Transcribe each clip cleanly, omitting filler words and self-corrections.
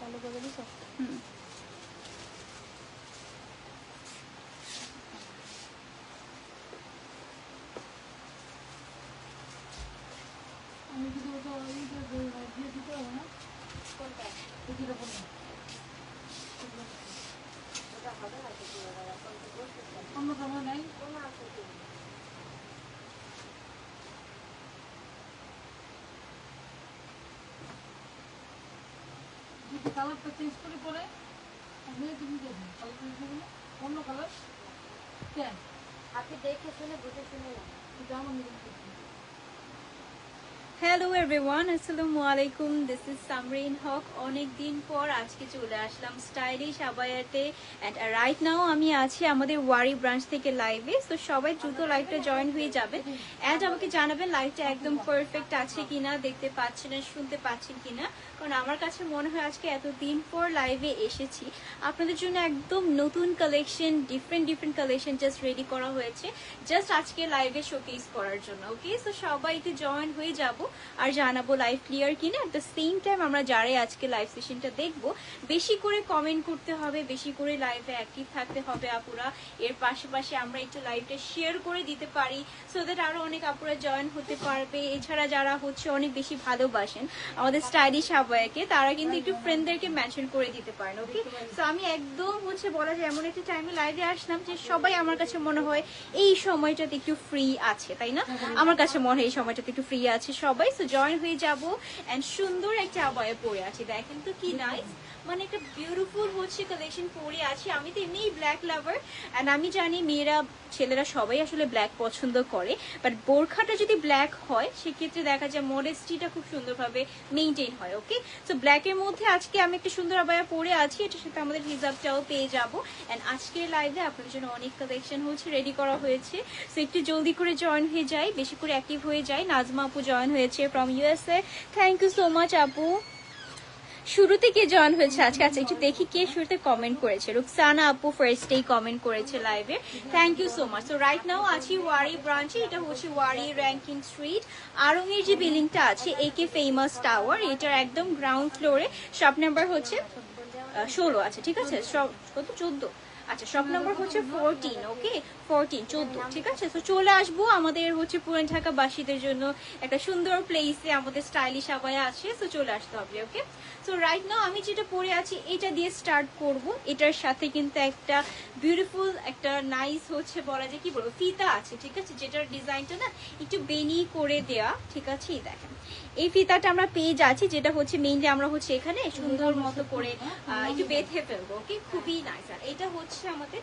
ভালো করে দিছো। আমি যদি ওটা দিয়ে দিতে হবে না কোনটা এটা বলুন ওটা হবে না কিছু এখন তো বলতে অন্য সময় নাই কোন আছে যদি কালারটা চেঞ্জ করে পরে আপনি তুমি দেখুন কালার চেঞ্জ করলে অন্য কালার কেন আপনি দেখে শুনে বুঝে শুনে এটা আমার নিজের হ্যালো এভরিওয়ান, আসসালামু আলাইকুম। দিস ইজ সামরিন হক। অনেক দিন পর আজকে চলে আসলাম স্টাইলিশ আবায়াতে এন্ড রাইট নাও আমি আছি আমাদের ওয়ারি ব্রাঞ্চ থেকে লাইভে। সো সবাই দ্রুত লাইভটা জয়েন হয়ে যাবেন এন্ড আমাকে জানাবেন লাইভটা একদম পারফেক্ট আছে কিনা, দেখতে পাচ্ছেন না, শুনতে পাচ্ছেন কিনা। কারণ আমার কাছে মনে হয় আজকে এতদিন পর লাইভে এসেছি, আপনাদের জন্য একদম নতুন collection, different collection just ready করা হয়েছে জাস্ট আজকে লাইভে শোকেস করার জন্য। ওকে, সো সবাই একটু জয়েন হয়ে যাবো আর জানাবো লাইভ ক্লিয়ার কিনা। এট দ্য সেম টাইম আমরা যারাই আজকে লাইভ সেশনটা দেখবো বেশি করে কমেন্ট করতে হবে, বেশি করে লাইভে অ্যাক্টিভ থাকতে হবে আপুরা। এর পাশাপাশি আমরা একটু লাইভটা শেয়ার করে দিতে পারি সো দ্যাট আরো অনেক আপুরা জয়েন হতে পারবে। এছাড়া যারা হচ্ছে অনেক বেশি ভালোবাসেন আমাদের স্টাইলিশ আবায়াকে, তারা কিন্তু একটু ফ্রেন্ডদেরকে মেনশন করে দিতে পারেন। ওকে, সো আমি একদম হচ্ছে বলা যায় এমন একটা টাইমে লাইভে আসলাম যে সবাই আমার কাছে মনে হয় এই সময়টাতে একটু ফ্রি আছে, তাই না? আমার কাছে মনে হয় এই সময়টাতে একটু ফ্রি আছে সবাই। সো জয়েন হয়ে যাব এন্ড সুন্দর একটা আবায়া পরে আছি, দেখেন তো কি নাইস, মানে একটা বিউটিফুল হচ্ছে কালেকশন পরে আছি। আমি তো এমনিই ব্ল্যাক লাভার এন্ড আমি জানি মেয়েরা ছেলেরা সবাই আসলে ব্ল্যাক পছন্দ করে, বাট বোরখাটা যদি ব্ল্যাক হয় সেক্ষেত্রে দেখা যায় মডেস্টিটা খুব সুন্দরভাবে মেনটেন হয়। ওকে, সো ব্ল্যাকের মধ্যে আজকে আমি একটা সুন্দর আবায়া পরে আছি, এটার সাথে আমাদের হিজাবটাও পেয়ে যাবো। এন্ড আজকের লাইভে আপনাদের জন্য অনেক কালেকশন হচ্ছে রেডি করা হয়েছে। সো একটু জলদি করে জয়েন হয়ে যাই, বেশি করে অ্যাক্টিভ হয়ে যাই। নাজমা আপু জয়েন হয়েছে from USA, thank you so much আপু। শুরুতে কে জয়েন হয়েছে আজকে? আচ্ছা একটু দেখি কে শুরুতে কমেন্ট করেছে। রুকসানা আপু ফার্স্টেই কমেন্ট করেছে লাইভে, thank you so much. So right now আছি ওয়ারি ব্রাঞ্চে, এটা হচ্ছে ওয়ারি র্যাঙ্কিং স্ট্রিট। আরঙের যে বিল্ডিংটা আছে একে ফেমাস টাওয়ার, এটার একদম গ্রাউন্ড ফ্লোরে, শপ নাম্বার হচ্ছে 16 আছে, ঠিক আছে? কত 14, আচ্ছা শপ নাম্বার হচ্ছে 14। ওকে 14 14, ঠিক আছে? তো চলে আসবো আমাদের হচ্ছে পুরান ঢাকাবাসীদের জন্য একটা সুন্দর প্লেসে আমাদের স্টাইলিশ আবায়া আছে, তো চলে আসতে হবে। ওকে, সো রাইট নাও আমি যেটা পরে আছি এটা দিয়ে স্টার্ট করব। এটার সাথে কিন্তু একটা বিউটিফুল একটা নাইস হচ্ছে বলা যায় কি বলবো ফিতা আছে, ঠিক আছে? যেটার ডিজাইনটা না একটু বেনি করে দেয়া, ঠিক আছে? দেখেন এই ফিতাটা আমরা পেয়ে যাচ্ছি, যেটা হচ্ছে মেইনলি আমরা হচ্ছে এখানে সুন্দর মতো করে একটু বেঁধে ফেলবো। ওকে, খুবই নাইস। আর এটা হচ্ছে আমাদের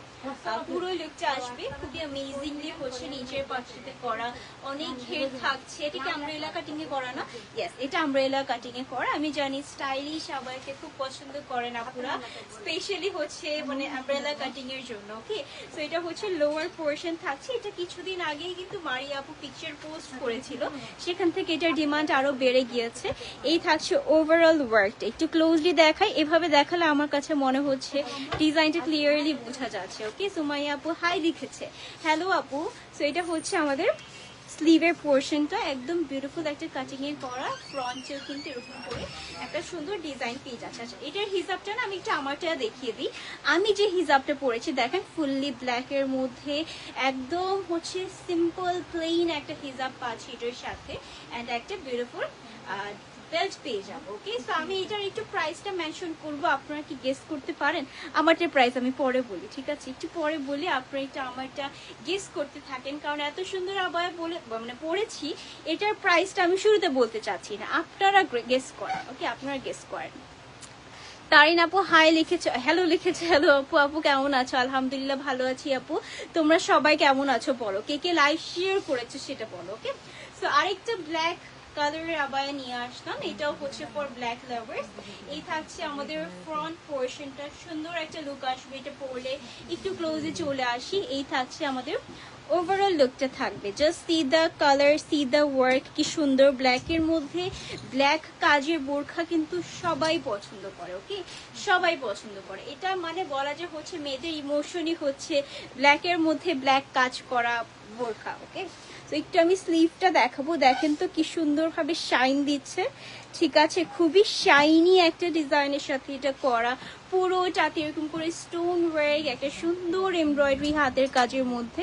পুরো লুকটা আসবে খুবই অ্যামেজিংলি হচ্ছে নিচের পাশে করা, অনেক ঘের থাকছে। এটা কি আমব্রেলা কাটিং এ করা না? ইয়েস, এটা আমব্রেলা কাটিং এ করা। আমি জানি স্টাইলিশ আবায়াকে খুব পছন্দ করেন আপুরা, স্পেশালি হচ্ছে মানে আমব্রেলা কাটিং এর জন্য। ওকে, সো এটা হচ্ছে লোয়ার পোর্শন থাকছে। এটা কিছুদিন আগেই কিন্তু মারিয়া আপু পিকচার পোস্ট করেছিল, সেখান থেকে এটার ডিমান্ড আরো বেড়ে গিয়েছে। এই থাকছে ওভারঅল ওয়ার্কটা, একটু ক্লোজলি দেখাই, এভাবে দেখালে আমার কাছে মনে হচ্ছে ডিজাইনটা ক্লিয়ারলি বোঝা যাচ্ছে। ওকে, সুমাইয়া আপু হাই লিখেছে, হ্যালো আপু। সো এটা হচ্ছে আমাদের স্লিভের পোর্শনটা, একদম বিউটিফুল একটা কাটিং এর করা, ফ্রন্টেও কিন্তু এরকম করে একটা সুন্দর ডিজাইন পেয়ে যাচ্ছে। আচ্ছা এটার হিজাবটা না আমি একটু আমারটা দেখিয়ে দিই। আমি যে হিজাবটা পরেছি দেখেন ফুললি ব্ল্যাক এর মধ্যে একদম হচ্ছে সিম্পল প্লেন একটা হিজাব পাচ্ছি এটার সাথে, এন্ড একটা বিউটিফুল বেল্ট পেয়ে যাবো। ওকে, সো আমি এটার একটু প্রাইসটা মেনশন করব, আপনারা কি গেস করতে পারেন? আমারটার প্রাইস আমি পরে বলি, ঠিক আছে? একটু পরে বলি, আপনারা এটা আমারটা গেস করতে থাকেন, কারণ এত সুন্দর আবায়া বলে মানে পড়েছি, এটার প্রাইসটা আমি শুরুতে বলতে চাচ্ছি না, আপনারা গেস করেন। ওকে, আপনারা গেস করেন। তারিন আপু হাই লিখেছে, হ্যালো লিখেছে, হ্যালো আপু। আপু কেমন আছো? আলহামদুলিল্লাহ ভালো আছি আপু, তোমরা সবাই কেমন আছো বলো, কে কে লাইভ শেয়ার করেছে সেটা বলো। ওকে, সো আরেকটা ব্ল্যাক কালারের আবায়া নিয়ে আসলাম, এটাও হচ্ছে ফর ব্ল্যাক লাভার্স। এই থাকছে আমাদের ফ্রন্ট পোর্শনটা, সুন্দর একটা লুক আসবে এটা পরলে। একটু ক্লোজে চলে আসি, এই থাকছে আমাদের ওভারঅল লুকটা থাকবে। Just see the colour, C the work, কি সুন্দর ব্ল্যাকের মধ্যে ব্ল্যাক কাজের বোরখা কিন্তু সবাই পছন্দ করে। ওকে, সবাই পছন্দ করে, এটা মানে বলা যায় হচ্ছে মেয়েদের ইমোশনই হচ্ছে ব্ল্যাকের মধ্যে ব্ল্যাক কাজ করা বোরখা। ওকে, তো একটু আমি স্লিভটা দেখাবো, দেখেন তো কি সুন্দরভাবে শাইন দিচ্ছে, ঠিক আছে, খুবই শাইনি একটা ডিজাইনের সাথে এটা করা, পুরোটাতে এরকম করে স্টোন ওয়ার্ক, একটা সুন্দর এমব্রয়ডারি হাতের কাজের মধ্যে।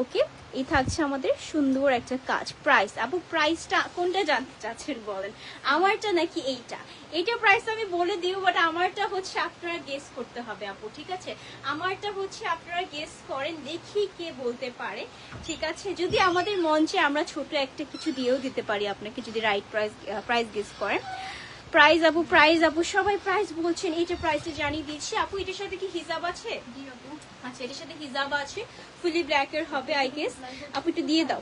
ওকে, এই থাকছে আমাদের সুন্দর একটা কাজ। প্রাইস আপু, প্রাইসটা কোনটা জানতে চাচ্ছেন বলেন, আমারটা নাকি এইটা? এইটা প্রাইস আমি বলে দিই, বাট আমারটা হচ্ছে আপনারা গেস করতে হবে আপু, ঠিক আছে? আমারটা হচ্ছে আপনারা গেস করেন, দেখি কে বলতে পারে, ঠিক আছে? যদি আমাদের মঞ্চে আমরা ছোট একটা কিছু দিয়েও দিতে পারি আপনাকে, যদি রাইট প্রাইস গেস করেন। প্রাইস আপু সবাই প্রাইস বলছেন, এইটা প্রাইসে জানিয়ে দিচ্ছি আপু। এটার সাথে কি হিজাব আছে? আচ্ছা, এটার সাথে হিজাব আছে, ফুলি ব্ল্যাকের হবে আই গেস। আপু একটু দিয়ে দাও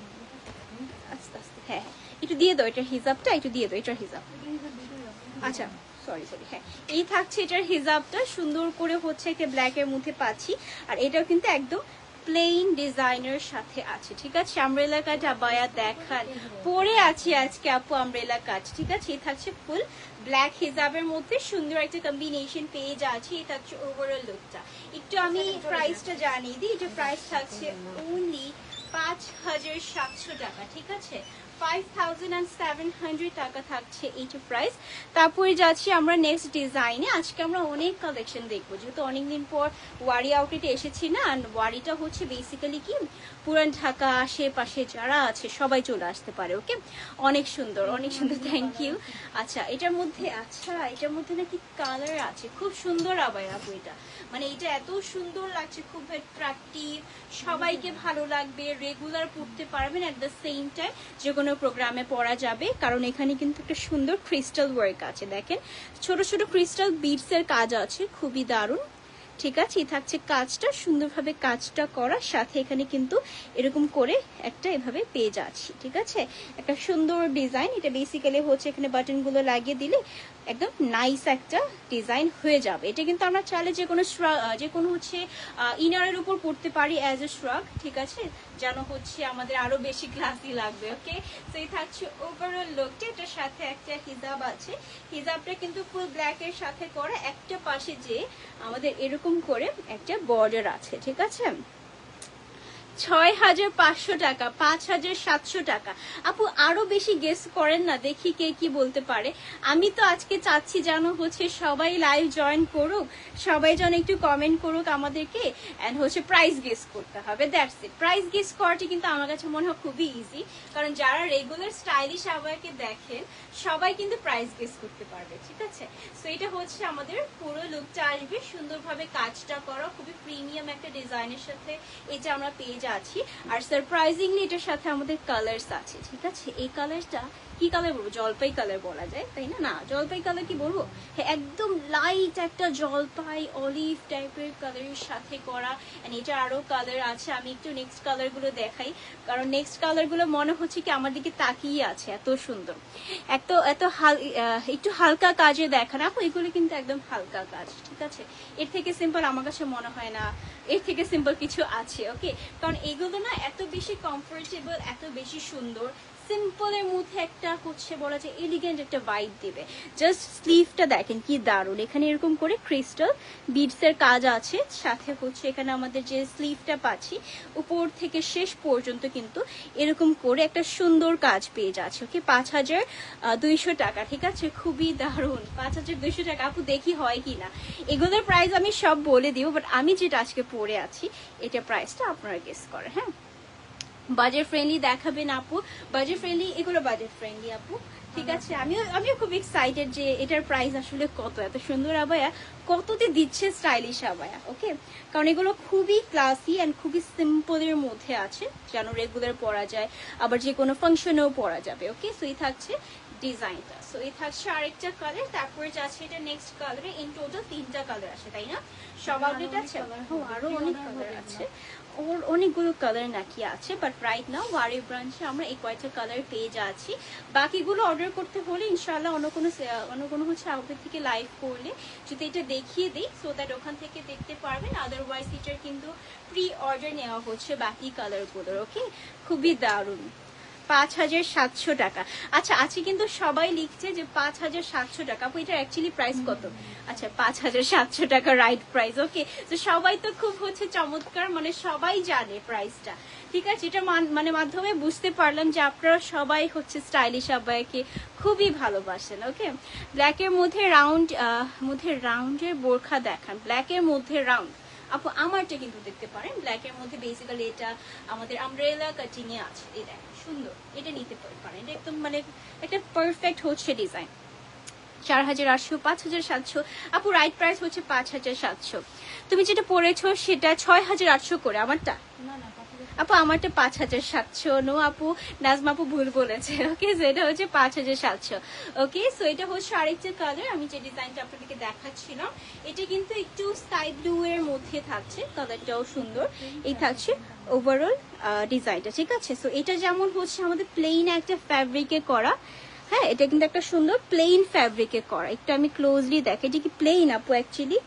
আস্তে আস্তে, হ্যাঁ একটু দিয়ে দাও এটার হিজাবটা, একটু দিয়ে দাও এটার হিজাব। আচ্ছা সরি, হ্যাঁ এই থাকছে এটার হিজাবটা, সুন্দর করে হচ্ছে একটা ব্ল্যাকের মধ্যে পাচ্ছি, আর এটাও কিন্তু একদম প্লেন ডিজাইনের সাথে আছে, ঠিক আছে? আমব্রেলা কাট আবায়া দেখান, পরে আছি আজকে আপু আমব্রেলা কাট, ঠিক আছে? এই থাকছে ফুল ব্ল্যাক হিজাবের মধ্যে সুন্দর একটা কম্বিনেশন পেয়ে যাচ্ছি। এটা হচ্ছে ওভারঅল লুকটা। একটু আমি প্রাইসটা জানিয়ে দিই, এটা প্রাইস থাকছে অনলি 5700 টাকা, ঠিক আছে? 5700 টাকা থাকছে এইটা প্রাইস। তারপরে যাচ্ছি আমরা নেক্সট ডিজাইনে। আজকে আমরা অনেক কালেকশন দেখবো, যেহেতু অনেকদিন পর ওয়ারি আউটলেটে এসেছি না। ওয়ারিটা হচ্ছে বেসিক্যালি কি পুরান ঢাকা আশেপাশে যারা আছে সবাই চলে আসতে পারে। ওকে, অনেক সুন্দর থ্যাংক ইউ। আচ্ছা, এটার মধ্যে নাকি কালার আছে, খুব সুন্দর আবার আপু এটা, মানে এটা এত সুন্দর লাগছে, খুব অ্যাট্রাকটিভ, সবাইকে ভালো লাগবে, রেগুলার পড়তে পারবেন, এট দ্য সেম টাইম যে কোনো প্রোগ্রামে পরা যাবে, কারণ এখানে কিন্তু একটা সুন্দর ক্রিস্টাল ওয়ার্ক আছে, দেখেন ছোট ছোট ক্রিস্টাল বিডস এর কাজ আছে, খুবই দারুণ, ঠিক আছে? থাকছে কাজটা সুন্দরভাবে কাজটা করা, সাথে এখানে কিন্তু এরকম করে একটা এভাবে পেয়ে যাচ্ছি, ঠিক আছে? একটা সুন্দর ডিজাইন, এটা বেসিক্যালি হচ্ছে এখানে বাটন গুলো লাগিয়ে দিলে একদম নাইস একটা ডিজাইন হয়ে যাবে। এটা কিন্তু আমরা চাইলে যে কোনো হচ্ছে ইনারের উপর পড়তে পারি অ্যাজ এ শ্রাগ, ঠিক আছে? যেন হচ্ছে আমাদের আরো বেশি ক্লাসি লাগবে। ওকে, তো এই থাকছে ওভারঅল লুকটা। এটার সাথে একটা হিজাব আছে, হিজাবটা কিন্তু ফুল ব্ল্যাক এর সাথে করা, একটা পাশে যে আমাদের এরকম করে একটা বর্ডার আছে, ঠিক আছে? 6500 টাকা, 5700 টাকা। আপু আরো বেশি গেস করেন না, দেখি কে কি বলতে পারে। আমি তো আজকে চাচ্ছি যেন হচ্ছে সবাই লাইভ জয়েন করুক, সবাই যেন একটু কমেন্ট করুক আমাদেরকে, এন্ড হচ্ছে প্রাইস গেস করতে হবে, দ্যাটস ইট। প্রাইস গেস করাটি কিন্তু আমার কাছে মনে হয় খুবই ইজি, কারণ যারা রেগুলার স্টাইলিশ আবায়াকে দেখেন সবাই কিন্তু প্রাইস গেস করতে পারবে, ঠিক আছে? সো এটা হচ্ছে আমাদের পুরো লুকটা আসবে সুন্দরভাবে কাজটা করা, খুবই প্রিমিয়াম একটা ডিজাইনের সাথে এটা আমরা পেয়ে আছি। আর সারপ্রাইজিংলি এটার সাথে আমাদের কালার্স আছে, ঠিক আছে? এই কালারটা কি কালার বলবো, জলপাই কালার বলা যায় তাই না? না, জলপাই কালার কি বলবো, হ্যাঁ একদম লাইট একটা জলপাই অলিভ টাইপের কালারের সাথে করা। এটা আরো কালার আছে, আমি একটু নেক্সট কালার গুলো দেখাই, কারণ নেক্সট কালার গুলো মনে হচ্ছে কি আমার দিকে তাকিয়ে আছে, এত সুন্দর, এত একটু হালকা কাজে দেখান আপু, এগুলো কিন্তু একদম হালকা কাজ, ঠিক আছে? এর থেকে সিম্পল আমার কাছে মনে হয় না এর থেকে সিম্পল কিছু আছে। ওকে, কারণ এগুলো না এত বেশি কমফোর্টেবল, এত বেশি সুন্দর, সিম্পলের মধ্যে একটা হচ্ছে বলা যায় এলিগেন্ট একটা ভাইব দিবে। জাস্ট স্লিভটা দেখেন কি দারুণ, এখানে এরকম করে ক্রিস্টাল বিডস এর কাজ আছে, সাথে হচ্ছে এখানে আমাদের যে স্লিভটা পাচ্ছি উপর থেকে শেষ পর্যন্ত কিন্তু এরকম করে একটা সুন্দর কাজ পেয়ে যাচ্ছে। ওকে, 5200 টাকা, ঠিক আছে? খুবই দারুণ, 5200 টাকা। আপু দেখি হয় কি না, এগুলোর প্রাইস আমি সব বলে দিব, বাট আমি যেটা আজকে পরে আছি এটা প্রাইসটা আপনারা গেস করেন। হ্যাঁ, বাজেট ফ্রেন্ডলি দেখাবেন আপু, বাজেট ফ্রেন্ডলি, এগুলো বাজেট ফ্রেন্ডলি আপু, ঠিক আছে? আমিও খুব এক্সাইটেড যে এটার প্রাইস আসলে কত, এত সুন্দর আবায়া কততে দিচ্ছে স্টাইলিশ আবায়া। ওকে, কারণ এগুলো খুবই ক্লাসি অ্যান্ড খুবই সিম্পলের মধ্যে আছে, যেন রেগুলার পরা যায়, আবার যে কোনো ফাংশনেও পরা যাবে। ওকে, সো এই থাকছে ডিজাইনটা। সো এই থাকছে আরেকটা কালার, তারপরে যাচ্ছে এটা নেক্সট কালারে। ইন টোটাল 3টা কালার আছে তাই না? সব আপডেট আছে, আরো অনেক কালার আছে, ওর অনেকগুলো কালার নাকি আছে, বাট রাইট নাও ওয়ারি ব্রাঞ্চে আমরা এই কয়েকটা কালার পেয়ে যাচ্ছি। বাকিগুলো অর্ডার করতে হলে ইনশাআল্লাহ অন্য কোনো হচ্ছে আউটলেট থেকে লাইভ করলে যদি এটা দেখিয়ে দিই, সো দ্যাট ওখান থেকে দেখতে পারবেন। আদারওয়াইজ এটার কিন্তু প্রি অর্ডার নেওয়া হচ্ছে বাকি কালারগুলোর। ওকে, খুবই দারুণ। 5,700 টাকা। আচ্ছা আজকে কিন্তু সবাই লিখছে যে 5,700 টাকা। আপু এটা অ্যাকচুয়ালি প্রাইস কত? আচ্ছা 5,700 টাকা রাইট প্রাইস। ওকে, তো সবাই তো খুব হচ্ছে চমৎকার, মানে সবাই জানে প্রাইসটা, ঠিক আছে। এটা মানে মাধ্যমে বুঝতে পারলাম যে আপনারা সবাই হচ্ছে স্টাইলিশ আবায়াকে খুবই ভালোবাসেন। ওকে, ব্ল্যাকের মধ্যে রাউন্ডের বোরখা দেখান, ব্ল্যাকের মধ্যে রাউন্ড। আপু আমারটা কিন্তু দেখতে পারেন, ব্ল্যাকের মধ্যে বেসিক্যালি এটা আমাদের আমব্রেলা কাটিং এ আছে, এই দেখেন সুন্দর, এটা নিতে পারেন, এটা একদম মানে একটা পারফেক্ট হচ্ছে ডিজাইন। 4,800, 5,700। আপু রাইট প্রাইস হচ্ছে 5,700। তুমি যেটা পরেছো সেটা 6,800 করে, আমারটা আপু আমারটা 5,700। নো আপু, নাজমা আপু ভুল বলেছে। ওকে, এটা হচ্ছে 5,700। ওকে, সো এটা হচ্ছে আরেকটা কালার, আমি যে ডিজাইনটা আপনাদেরকে দেখাচ্ছিলাম, এটা কিন্তু একটু স্কাই ব্লু এর মধ্যে থাকছে, কালারটাও সুন্দর। এই থাকছে ওভারঅল ডিজাইনটা, ঠিক আছে। সো এটা যেমন হচ্ছে আমাদের প্লেন একটা ফ্যাব্রিকে করা, হ্যাঁ এটা কিন্তু একটা সুন্দর প্লেন ফ্যাব্রিকে করা। একটু আমি ক্লোজলি দেখে, এটা কি প্লেন আপু অ্যাকচুয়ালি?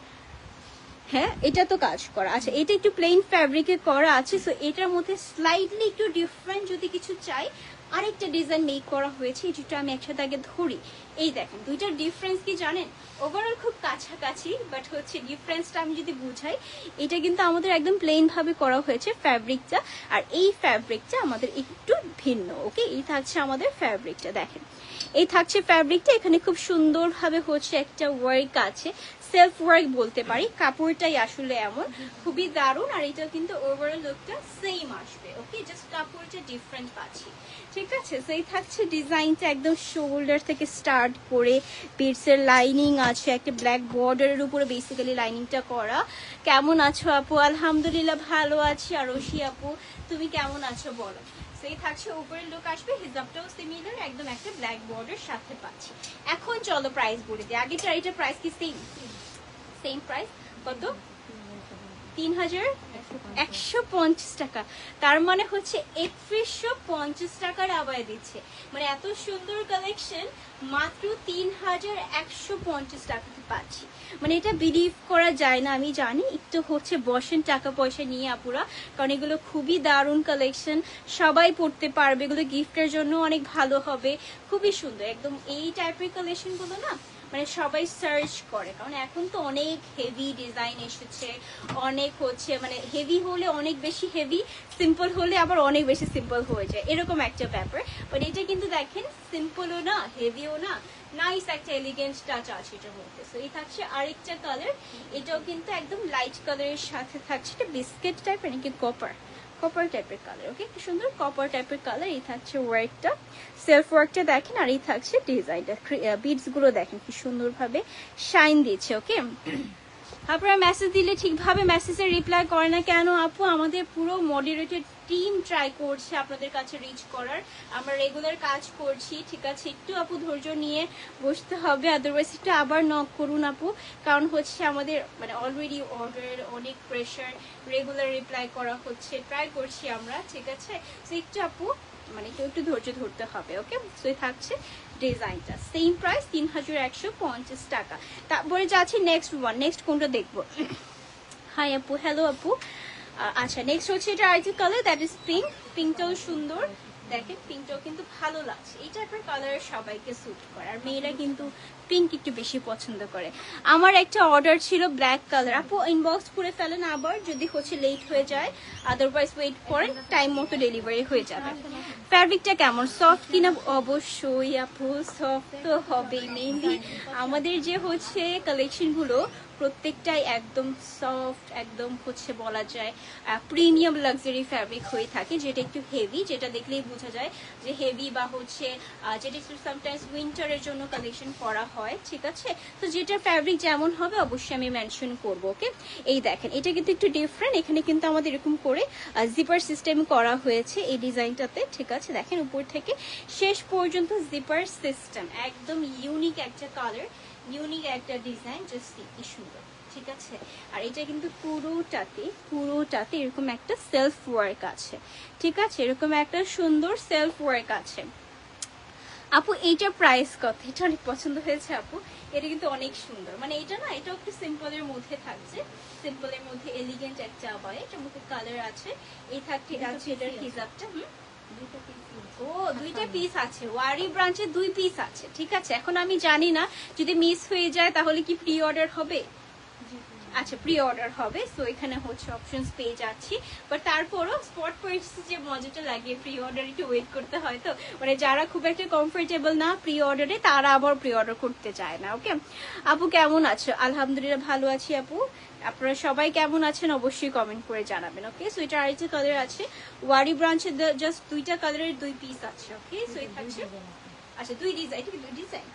হ্যাঁ এটা তো কাজ করা। আচ্ছা এটা একটু প্লেন ফ্যাব্রিকে করা আছে। সো এটার মধ্যে স্লাইডলি একটু ডিফারেন্ট যদি কিছু চাই, আরেকটা ডিজাইন মেক করা হয়েছে, এই দুটো আমি একসাথে আগে ধরি। এই দেখেন দুইটার ডিফারেন্স কি জানেন? ওভারঅল খুব কাছাকাছি, বাট হচ্ছে ডিফারেন্সটা আমি যদি বুঝাই, এটা কিন্তু আমাদের একদম প্লেন ভাবে করা হয়েছে ফ্যাব্রিকটা, আর এই ফ্যাব্রিকটা আমাদের একটু ভিন্ন। ওকে, এই থাকছে আমাদের ফ্যাব্রিকটা, দেখেন এই থাকছে ফ্যাব্রিকটা। এখানে খুব সুন্দরভাবে হচ্ছে একটা ওয়ার্ক আছে, সেলফ ওয়ার্ক বলতে পারি, কাপড়টাই আসলে এমন খুবই দারুণ। আর এটা কিন্তু ওভারঅল লুকটা সেম আসবে। ওকে, জাস্ট কাপড়টা ডিফারেন্ট পাচ্ছি, ঠিক আছে। তো এই থাকছে ডিজাইনটা, একদম শোল্ডার থেকে স্টার্ট করে পিটসের লাইনিং আছে, একটা ব্ল্যাক বর্ডারের উপরে বেসিক্যালি লাইনিংটা করা। কেমন আছো আপু? আলহামদুলিল্লাহ ভালো আছি। আর রশি আপু তুমি কেমন আছো বলো? এই থাকছে উপরের লুক আসবে, হিজাবটাও সিমিলার, একদম একটা ব্ল্যাক বর্ডার সাথে পাচ্ছি। এখন চলো প্রাইস বলে দিই। আগেটা এটার প্রাইস কি সেম প্রাইস? কত? 3,150 টাকা। তার মানে হচ্ছে 3150 টাকার আবায়া দিচ্ছে, মানে এত সুন্দর কালেকশন মাত্র 3,150 টাকাতে পাচ্ছি। মানে এটা বিলিভ করা যায় না, আমি জানি। একটু হচ্ছে বসেন টাকা পয়সা নিয়ে আপুরা, কারণ এগুলো খুবই দারুণ কালেকশন, সবাই পড়তে পারবে, এগুলো গিফটের জন্য অনেক ভালো হবে, খুবই সুন্দর একদম। এই টাইপের কালেকশন গুলো না মানে সবাই সার্চ করে, কারণ এখন তো অনেক হেভি ডিজাইন এসেছে, অনেক হচ্ছে মানে হেভি হলে অনেক বেশি হেভি, সিম্পল হলে আবার অনেক বেশি সিম্পল হয়ে যায়, এরকম একটা ব্যাপার। বাট এটা কিন্তু দেখেন সিম্পলও না হেভিও না, নাইস একটা এলিগেন্ট টাচ আছে এটার মধ্যে। সো এই থাকছে আরেকটা কালার, এটাও কিন্তু একদম লাইট কালারের সাথে থাকছে, এটা বিস্কিট টাইপের নাকি কপার টাইপের কালার। ওকে, একটু সুন্দর কপার টাইপের কালার। এই থাকছে ওয়ার্কটা, সেলফ ওয়ার্কটা দেখেন, আর এই থাকছে ডিজাইনটা, বিডস গুলো দেখেন কি সুন্দরভাবে শাইন দিচ্ছে। ওকে, আপনারা মেসেজ দিলে ঠিকভাবে মেসেজের রিপ্লাই করে না কেন আপু? আমাদের পুরো মডারেটেড টিম ট্রাই করছে আপনাদের কাছে রিচ করার, আমরা রেগুলার কাজ করছি, ঠিক আছে। একটু আপু ধৈর্য নিয়ে বসতে হবে, আদারওয়াইজ একটু আবার নক করুন আপু, কারণ হচ্ছে আমাদের মানে অলরেডি অর্ডার, অনেক প্রেশার, রেগুলার রিপ্লাই করা হচ্ছে, ট্রাই করছি আমরা, ঠিক আছে। তো একটু আপু মানে একটু ধৈর্য ধরতে হবে। ওকে, সো থাকছে ডিজাইনটা সেম প্রাইস 3,150 টাকা। তারপরে যাচ্ছি নেক্সট কোনটা দেখবো? হাই আপু, হ্যালো আপু। আচ্ছা নেক্সট হচ্ছে এটা আরেকটি কালার, দ্যাট ইজ পিঙ্কটাও সুন্দর, দেখেন পিঙ্কটাও কিন্তু ভালো লাগছে, এই টাইপের কালার সবাইকে স্যুট করে, আর মেয়েরা কিন্তু পিঙ্ক একটু বেশি পছন্দ করে। আমার একটা অর্ডার ছিল ব্ল্যাক কালার, আপু ইনবক্স করে ফেলেন আবার যদি হচ্ছে লেট হয়ে যায়, আদারওয়াইজ ওয়েট করেন, টাইম মতো ডেলিভারি হয়ে যাবে। ফ্যাব্রিকটা কেমন, সফট কিনা? অবশ্যই আপু সফট তো হবেই, মেইনলি আমাদের যে হচ্ছে কালেকশনগুলো প্রত্যেকটাই একদম সফট, একদম হচ্ছে বলা যায় প্রিমিয়াম লাক্সারি ফ্যাব্রিক হয়ে থাকে, যেটা একটু হেভি, যেটা দেখলেই বোঝা যায় যে হেভি, বা হচ্ছে যেটা একটু সামটাইমস উইন্টারের জন্য কালেকশন করা হয়, ঠিক আছে। তো যেটার ফ্যাব্রিক যেমন হবে অবশ্যই আমি মেনশন করবো। ওকে, এই দেখেন এটা কিন্তু একটু ডিফারেন্ট, এখানে কিন্তু আমাদের এরকম করে জিপার সিস্টেম করা হয়েছে এই ডিজাইনটাতে, ঠিক আছে। দেখেন উপর থেকে শেষ পর্যন্ত জিপার সিস্টেম, একদম ইউনিক একটা কালার, ইউনিক একটা ডিজাইন, জাস্ট কি সুন্দর, ঠিক আছে। আর এটা কিন্তু পুরোটাতে এরকম একটা সেলফ ওয়ার্ক আছে, ঠিক আছে, এরকম একটা সুন্দর সেলফ ওয়ার্ক আছে। আপু এইটার প্রাইস কত? এটা অনেক পছন্দ হয়েছে আপু, এটা কিন্তু অনেক সুন্দর, মানে এটা না, এটাও একটু সিম্পলের মধ্যে থাকছে, সিম্পলের মধ্যে এলিগেন্ট একটা আবায়া, এটার মধ্যে কালার আছে, এই থাকছে এটার হিজাবটা, আছে। ও দুইটা পিস আছে, ওয়ারি ব্রাঞ্চে 2 পিস আছে। ঠিক আছে, এখন আমি জানি না যদি মিস হয়ে যায় তাহলে কি প্রি অর্ডার হবে? আচ্ছা, প্রি অর্ডার হবে। সো এখানে হচ্ছে অপশনস পেয়ে যাচ্ছি, বাট তারপরও স্পট পারচেসে যে মজাটা লাগে, প্রি অর্ডার একটু ওয়েট করতে হয়। তো মানে যারা খুব একটা কমফোর্টেবল না প্রি অর্ডারে, তারা আবার প্রি অর্ডার করতে চায় না। ওকে আপু, কেমন আছো? আলহামদুলিল্লাহ ভালো আছি আপু। আপনারা সবাই কেমন আছেন অবশ্যই কমেন্ট করে জানাবেন। ওকে, সো এটা আরেকটা কালার আছে, ওয়ারি ব্রাঞ্চে জাস্ট 2টা কালারের 2 পিস আছে। ওকে, সো এটা থাকছে, আচ্ছা 2 ডিজাইন, এটা কি 2 ডিজাইন?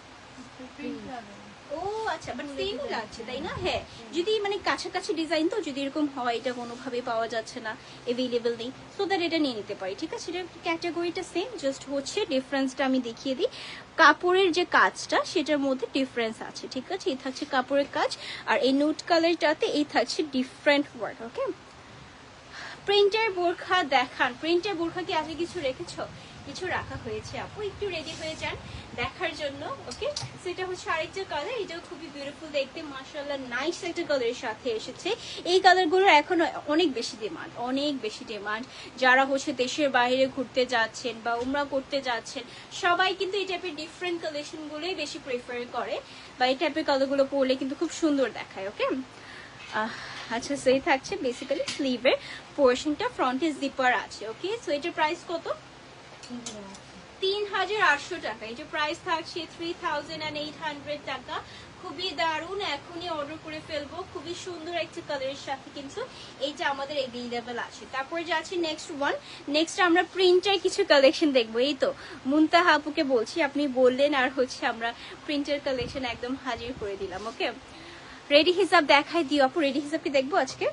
ও আচ্ছা, বাট সেমই লাগছে তাই না? হ্যাঁ, যদি মানে কাছাকাছি ডিজাইন তো যদি এরকম হয় এটা কোনোভাবে পাওয়া যাচ্ছে না, এভেলেবল নেই, সো দ্যাট এটা নিয়ে নিতে পারি। ঠিক আছে, এটা ক্যাটাগরিটা সেম, জাস্ট হচ্ছে ডিফারেন্সটা আমি দেখিয়ে দিই। কাপড়ের যে কাজটা সেটার মধ্যে ডিফারেন্স আছে। ঠিক আছে, এই থাকছে কাপড়ের কাজ, আর এই নুট কালারটাতে এই থাকছে ডিফারেন্ট ওয়ার্ক। ওকে, প্রিন্টের বোরখা দেখান। প্রিন্টের বোরখা কি আজকে কিছু রেখেছো? কিছু রাখা হয়েছে আপু, একটু রেডি হয়ে যান দেখার জন্য। ওকে, সেটা হচ্ছে আরেকটা কালার, এটাও খুবই বিউটিফুল দেখতে, মাশাআল্লাহ নাইস একটা কালারের সাথে এসেছে। এই কালারগুলোর এখন অনেক বেশি ডিমান্ড, অনেক বেশি ডিমান্ড। যারা হচ্ছে দেশের বাইরে ঘুরতে যাচ্ছেন বা উমরা করতে যাচ্ছেন, সবাই কিন্তু এই টাইপের ডিফারেন্ট কালেকশনগুলোই বেশি প্রেফার করে, বা এই টাইপের কালারগুলো পরলে কিন্তু খুব সুন্দর দেখায়। ওকে, আচ্ছা, সেই থাকছে বেসিক্যালি স্লিভের পোর্শনটা, ফ্রন্টে জিপার আছে। ওকে, সো এটার প্রাইস কত? 3800 টাকা। এটা প্রাইস থাকছে 3800 টাকা। খুবই দারুণ, এখনই অর্ডার করে ফেলবো। খুবই সুন্দর একটা কালারের সাথে কিন্তু এইটা আমাদের এভেলেবেল আছে। তারপরে যাচ্ছি নেক্সট ওয়ান। নেক্সট আমরা প্রিন্টের কিছু কালেকশন দেখবো। এই তো মুনতাহা আপুকে বলছি, আপনি বললেন, আর হচ্ছে আমরা প্রিন্টের কালেকশন একদম হাজির করে দিলাম। ওকে, রেডি হিসাব দেখাই দিও আপু। রেডি হিসাব কি দেখবো আজকে?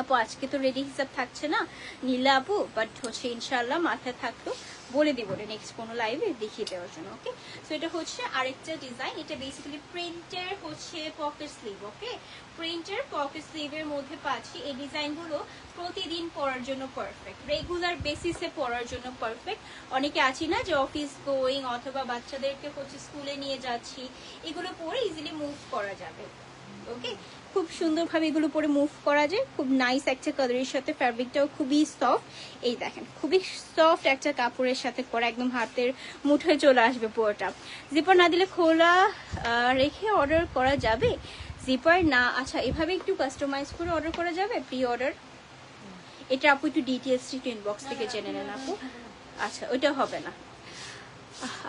আপু আজকে তো রেডি হিসাব থাকছে না নীলা আপু, বাট হচ্ছে ইনশাল্লাহ মাথায় থাকতো বলে দিব নেক্সট কোনো লাইভে দেখিয়ে দেওয়ার জন্য। ওকে, সো এটা হচ্ছে আরেকটা ডিজাইন, এটা বেসিক্যালি প্রিন্টের হচ্ছে পকেট স্লিভ। ওকে, প্রিন্টের পকেট স্লিভের মধ্যে পাচ্ছি। এই ডিজাইনগুলো প্রতিদিন পরার জন্য পারফেক্ট, রেগুলার বেসিসে পরার জন্য পারফেক্ট। অনেকে আছি না যে অফিস গোয়িং অথবা বাচ্চাদেরকে হচ্ছে স্কুলে নিয়ে যাচ্ছি, এগুলো পরে ইজিলি মুভ করা যাবে। ওকে, খুব সুন্দরভাবে এগুলো পরে মুভ করা যায়। খুব নাইস একটা কালারের সাথে, ফ্যাব্রিকটাও খুবই সফট। এই দেখেন, খুবই সফট একটা কাপড়ের সাথে করা, একদম হাতের মুঠোয় চলে আসবে পুরোটা। জিপার না দিলে খোলা রেখে অর্ডার করা যাবে? জিপার না, আচ্ছা এভাবে একটু কাস্টমাইজ করে অর্ডার করা যাবে প্রি অর্ডার? এটা আপু একটু ডিটেলস ইনবক্স থেকে জেনে নেন আপু। আচ্ছা, ওইটা হবে না।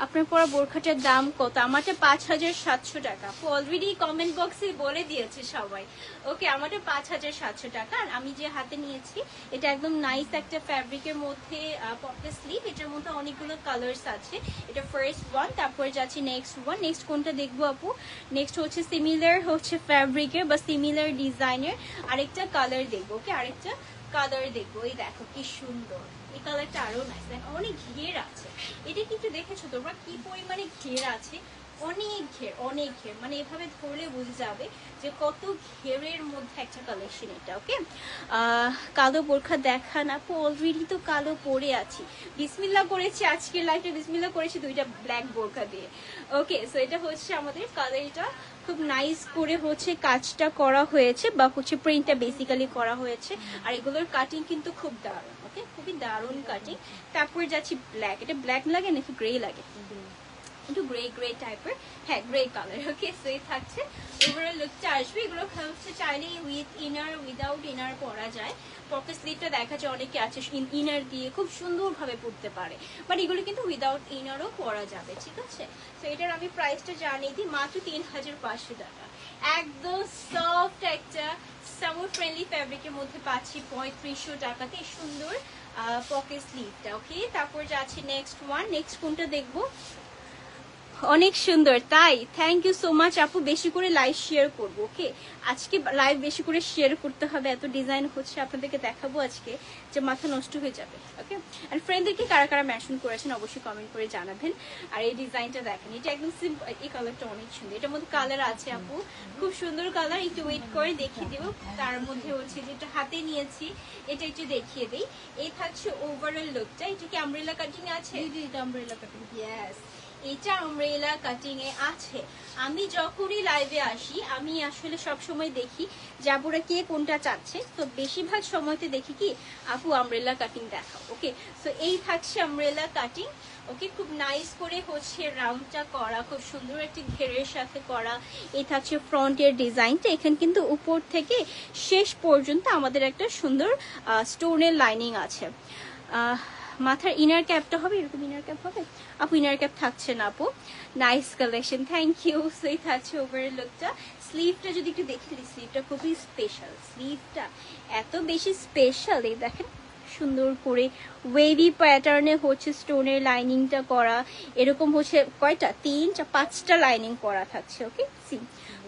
আপনার পরা বোরখাটার দাম কত? আমারটা 5700 টাকা। আপু অলরেডি কমেন্ট বক্সে বলে দিয়েছে সবাই। ওকে, আমারটা 5700 টাকা। আর আমি যে হাতে নিয়েছি এটা একদম নাইস একটা ফ্যাব্রিকের মধ্যে পকেট স্লিভ, এটার মধ্যে অনেকগুলো কালার্স আছে। এটা ফার্স্ট ওয়ান, তারপরে যাচ্ছি নেক্সট ওয়ান। নেক্সট কোনটা দেখবো আপু? নেক্সট হচ্ছে সিমিলার হচ্ছে ফ্যাব্রিকের বা সিমিলার ডিজাইনের আরেকটা কালার দেখবো। ওকে, আরেকটা কালার দেখবো। এই দেখো কি সুন্দর, এই কালারটা আরো নাইস, অনেক ঘের আছে। এটা কিন্তু দেখেছো তোমরা কি পরিমাণে ঘের আছে? অনেক ঘের, অনেক ঘের, মানে এভাবে ধরলে বুঝে যাবে যে কত ঘেরের মধ্যে একটা কালেকশন এটা। ওকে, কালো বোরখা দেখান আপু। অলরেডি তো কালো পরে আছি, বিসমিল্লাহ করেছি আজকের লাইফে, বিসমিল্লাহ করেছি 2টা ব্ল্যাক বোরখা দিয়ে। ওকে, সো এটা হচ্ছে আমাদের কালারটা, খুব নাইস করে হচ্ছে কাজটা করা হয়েছে, বা হচ্ছে প্রিন্টটা বেসিক্যালি করা হয়েছে। আর এগুলোর কাটিং কিন্তু খুব দারুণ। ওকে, খুবই দারুণ কাটিং। তারপরে যাচ্ছি ব্ল্যাক। এটা ব্ল্যাক লাগে নাকি গ্রে লাগে? একটু গ্রে গ্রে টাইপের, হ্যাঁ গ্রে কালার। ওকে, সো এই থাকছে ওভারঅল লুকটা আসবে। এগুলো হচ্ছে চাইলে উইথ ইনার উইদাউট ইনার পরা যায়। পকেট স্লিভটা দেখা যায় অনেকে আছে ইনার দিয়ে খুব সুন্দরভাবে পরতে পারে, বাট এগুলো কিন্তু উইদাউট ইনারও পরা যাবে। ঠিক আছে, তো এটার আমি প্রাইসটা জানিয়ে দিই, মাত্র 3500 টাকা। একদম সফট একটা সামার ফ্রেন্ডলি ফ্যাব্রিকের মধ্যে পাচ্ছি 3500 টাকাতে সুন্দর পকেট স্লিভটা। ওকে, তারপর যাচ্ছি নেক্সট ওয়ান। নেক্সট কোনটা দেখবো? অনেক সুন্দর, তাই থ্যাংক ইউ সো মাচ আপু। বেশি করে লাইভ শেয়ার করবো। ওকে, আজকে লাইভ বেশি করে শেয়ার করতে হবে, এত ডিজাইন হচ্ছে আপনাদেরকে দেখাবো আজকে যে মাথা নষ্ট হয়ে যাবে। ওকে, আর ফ্রেন্ডদেরকে কারা কারা মেনশন করেছেন অবশ্যই কমেন্ট করে জানাবেন। আর এই ডিজাইনটা দেখেন, এটা একদম সিম্পল, এই কালারটা অনেক সুন্দর। এটার মধ্যে কালার আছে আপু, খুব সুন্দর কালার। একটু ওয়েট করে দেখিয়ে দেবো। তার মধ্যে হচ্ছে যেটা হাতে নিয়েছি এটা একটু দেখিয়ে দিই। এই থাকছে ওভারঅল লুকটা। এটা কি আমব্রেলা কাটিং আছে? এটা আমব্রেলা কাটিং। ইয়েস, এটা আমব্রেলা কাটিং এ আছে। আমি যখনই লাইভে আসি আমি আসলে সব সময় দেখি যে আপুরা কে কোনটা চাচ্ছে, তো বেশিরভাগ সময়তে দেখি কি আপু আমব্রেলা কাটিং দেখাও। ওকে, সো এই থাকছে আমব্রেলা কাটিং। ওকে, খুব নাইস করে হচ্ছে রাউন্ডটা করা, খুব সুন্দর একটি ঘেরের সাথে করা। এই থাকছে ফ্রন্টের ডিজাইনটা, এখানে কিন্তু উপর থেকে শেষ পর্যন্ত আমাদের একটা সুন্দর স্টোনের লাইনিং আছে। মাথার ইনার ক্যাপটা হবে এরকম, ইনার ক্যাপ হবে আপু? ইনার ক্যাপ থাকছে না আপু। Nice collection, thank you. সেই থাকছে ওভারের লুকটা। স্লিভটা যদি একটু দেখে দিই, স্লিভটা খুবই স্পেশাল, স্লিভটা এত বেশি স্পেশাল। এই দেখেন সুন্দর করে ওয়েভি প্যাটার্নে হচ্ছে স্টোনের লাইনিংটা করা, এরকম হচ্ছে কয়টা 3-5টা লাইনিং করা থাকছে। ওকে, সি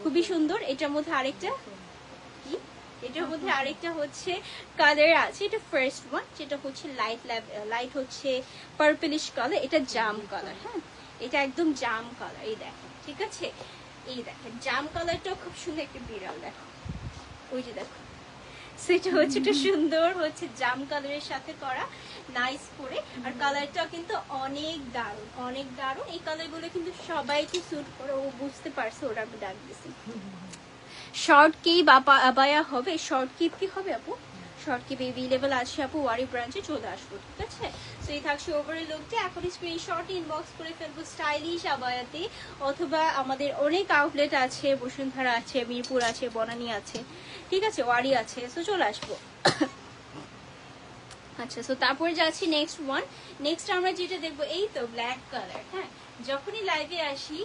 খুবই সুন্দর। এটার মধ্যে আরেকটা হচ্ছে কালার আছে, এটা ফার্স্ট ওয়ান, যেটা হচ্ছে লাইট হচ্ছে পার্পলিশ কালার, এটা জাম কালার। হ্যাঁ, এটা একদম জাম কালার। এই দেখেন, ঠিক আছে, এই দেখেন জাম কালারটা খুব সুন্দর একটা বিড়াল, দেখো ওই যে দেখো, সেটা হচ্ছে একটা সুন্দর হচ্ছে জাম কালারের সাথে করা, নাইস করে। আর কালারটা কিন্তু অনেক দারুণ, অনেক দারুণ। এই কালারগুলো কিন্তু সবাইকে স্যুট করে, ও বুঝতে পারছে, ওরা আমি ডাক দিছি। শর্ট কিপ আবায়া হবে, শর্ট কিপ কি হবে আপু? শর্ট কিপ এভেলেবল আছে আপু, ওয়ারি ব্রাঞ্চে চলে আসবো, ঠিক আছে। সো এই থাকছে ওভারের লুকটা। এখন স্ক্রিনশট ইনবক্স করে ফেলবো স্টাইলিশ আবায়াতে, অথবা আমাদের অনেক আউটলেট আছে, বসুন্ধরা আছে, মিরপুর আছে, বনানী আছে, ঠিক আছে, ওয়ারি আছে, সো চলে আসবো। আচ্ছা, সো তারপরে যাচ্ছি নেক্সট ওয়ান। নেক্সট আমরা যেটা দেখবো এই তো ব্ল্যাক কালার। হ্যাঁ, যখনই লাইভে আসি,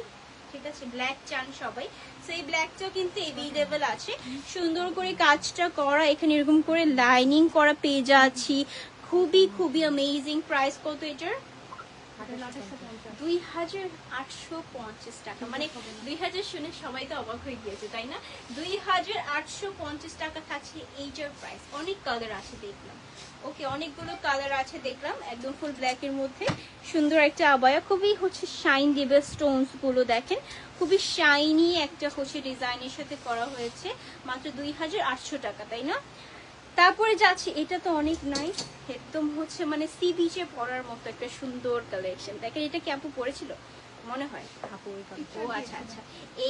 ঠিক আছে, ব্ল্যাক চান সবাই, সেই ব্ল্যাকটা কিন্তু এভেলেবল আছে। সুন্দর করে কাজটা করা, এখানে এরকম করে লাইনিং করা পেয়ে যাচ্ছি, খুবই খুবই অ্যামেজিং। প্রাইস কত এটার? 2850 টাকা। মানে 2000 শুনে সবাই তো অবাক হয়ে গিয়েছে, তাই না? 2850 টাকা থাকছে এইটার প্রাইস। অনেক কালার আছে দেখলাম, ওকে, অনেকগুলো কালার আছে দেখলাম। একদম ফুল ব্ল্যাক এর মধ্যে সুন্দর একটা আবায়া, খুবই হচ্ছে শাইন দিবে, স্টোনস গুলো দেখেন খুবই শাইনি একটা হচ্ছে ডিজাইনের সাথে করা হয়েছে, মাত্র 2800 টাকা, তাই না? তারপরে যাচ্ছি, এটা তো অনেক নাইস, একদম হচ্ছে মানে সি বিচে পরার মতো একটা সুন্দর কালেকশন। দেখেন এটা কি আপু পরেছিল মনে হয়? ও আচ্ছা আচ্ছা,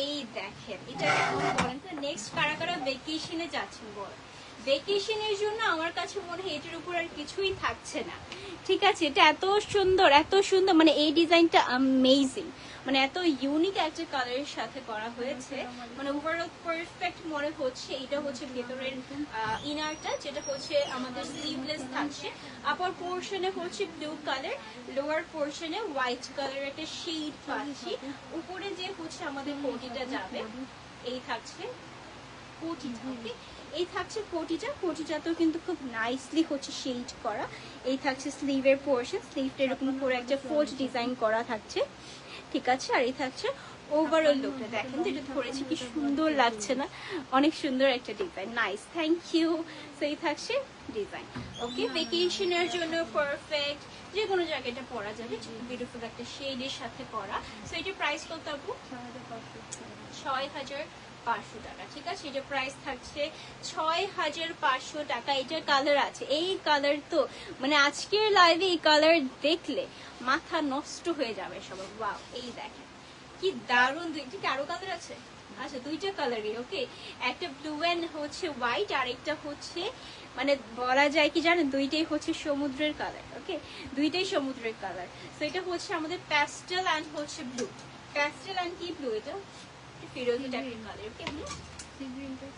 এই দেখেন এটা কেমন বলেন তো। নেক্সট কারা কারা ভেকেশনে যাচ্ছেন বলেন? ভেকেশনের জন্য আমার কাছে মনে হয় এটার উপর আর কিছুই থাকছে না, ঠিক আছে। এটা এত সুন্দর, এত সুন্দর, মানে এই ডিজাইনটা অ্যামেজিং, মানে এত ইউনিক একটা কালারের সাথে করা হয়েছে, মানে ওভারঅল পারফেক্ট মনে হচ্ছে। এটা হচ্ছে ভেতরের ইনারটা, যেটা হচ্ছে আমাদের স্লিভলেস থাকছে। আপার পোর্শনে হচ্ছে ব্লু কালার, লোয়ার পোর্শনে হোয়াইট কালার একটা শেড পাচ্ছি। উপরে যে হচ্ছে আমাদের কোটিটা যাবে, এই থাকছে কোটিটা, ওকে, এই থাকছে কোটিটাতেও কিন্তু খুব নাইসলি হচ্ছে শেড করা। এই থাকছে স্লিভের পোর্শন, স্লিভটা এরকম করে একটা ফোল্ড ডিজাইন করা থাকছে, ঠিক আছে। আর এই থাকছে ওভারঅল লুকটা, দেখেন যেটা ধরেছি কি সুন্দর লাগছে না? অনেক সুন্দর একটা ডিজাইন, নাইস, থ্যাংক ইউ। সেই থাকছে ডিজাইন, ওকে, ভেকেশনের জন্য পারফেক্ট, যে কোনো জায়গাটা পরা যাবে, বিউটিফুল একটা শেডের সাথে করা। সো এটার প্রাইস কত আপু? 6500 টাকা, ঠিক আছে। এটা প্রাইস থাকছে 6500 টাকা। এটার কালার আছে, এই কালার তো মানে আজকের লাইভে এই কালার দেখলে মাথা নষ্ট হয়ে যাবে সবার। ওয়াও, এই দেখেন কি দারুণ। দুইটা আরো কালার আছে, আচ্ছা দুইটা কালারই, ওকে, একটা ব্লু এন্ড হচ্ছে হোয়াইট, আর একটা হচ্ছে মানে বলা যায় কি জানেন, দুইটাই হচ্ছে সমুদ্রের কালার, ওকে, দুইটাই সমুদ্রের কালার। তো এটা হচ্ছে আমাদের প্যাস্টেল এন্ড হচ্ছে ব্লু, প্যাস্টেল এন্ড কি ব্লু, এটা ফিরোজা টাইপের কালার, ওকে,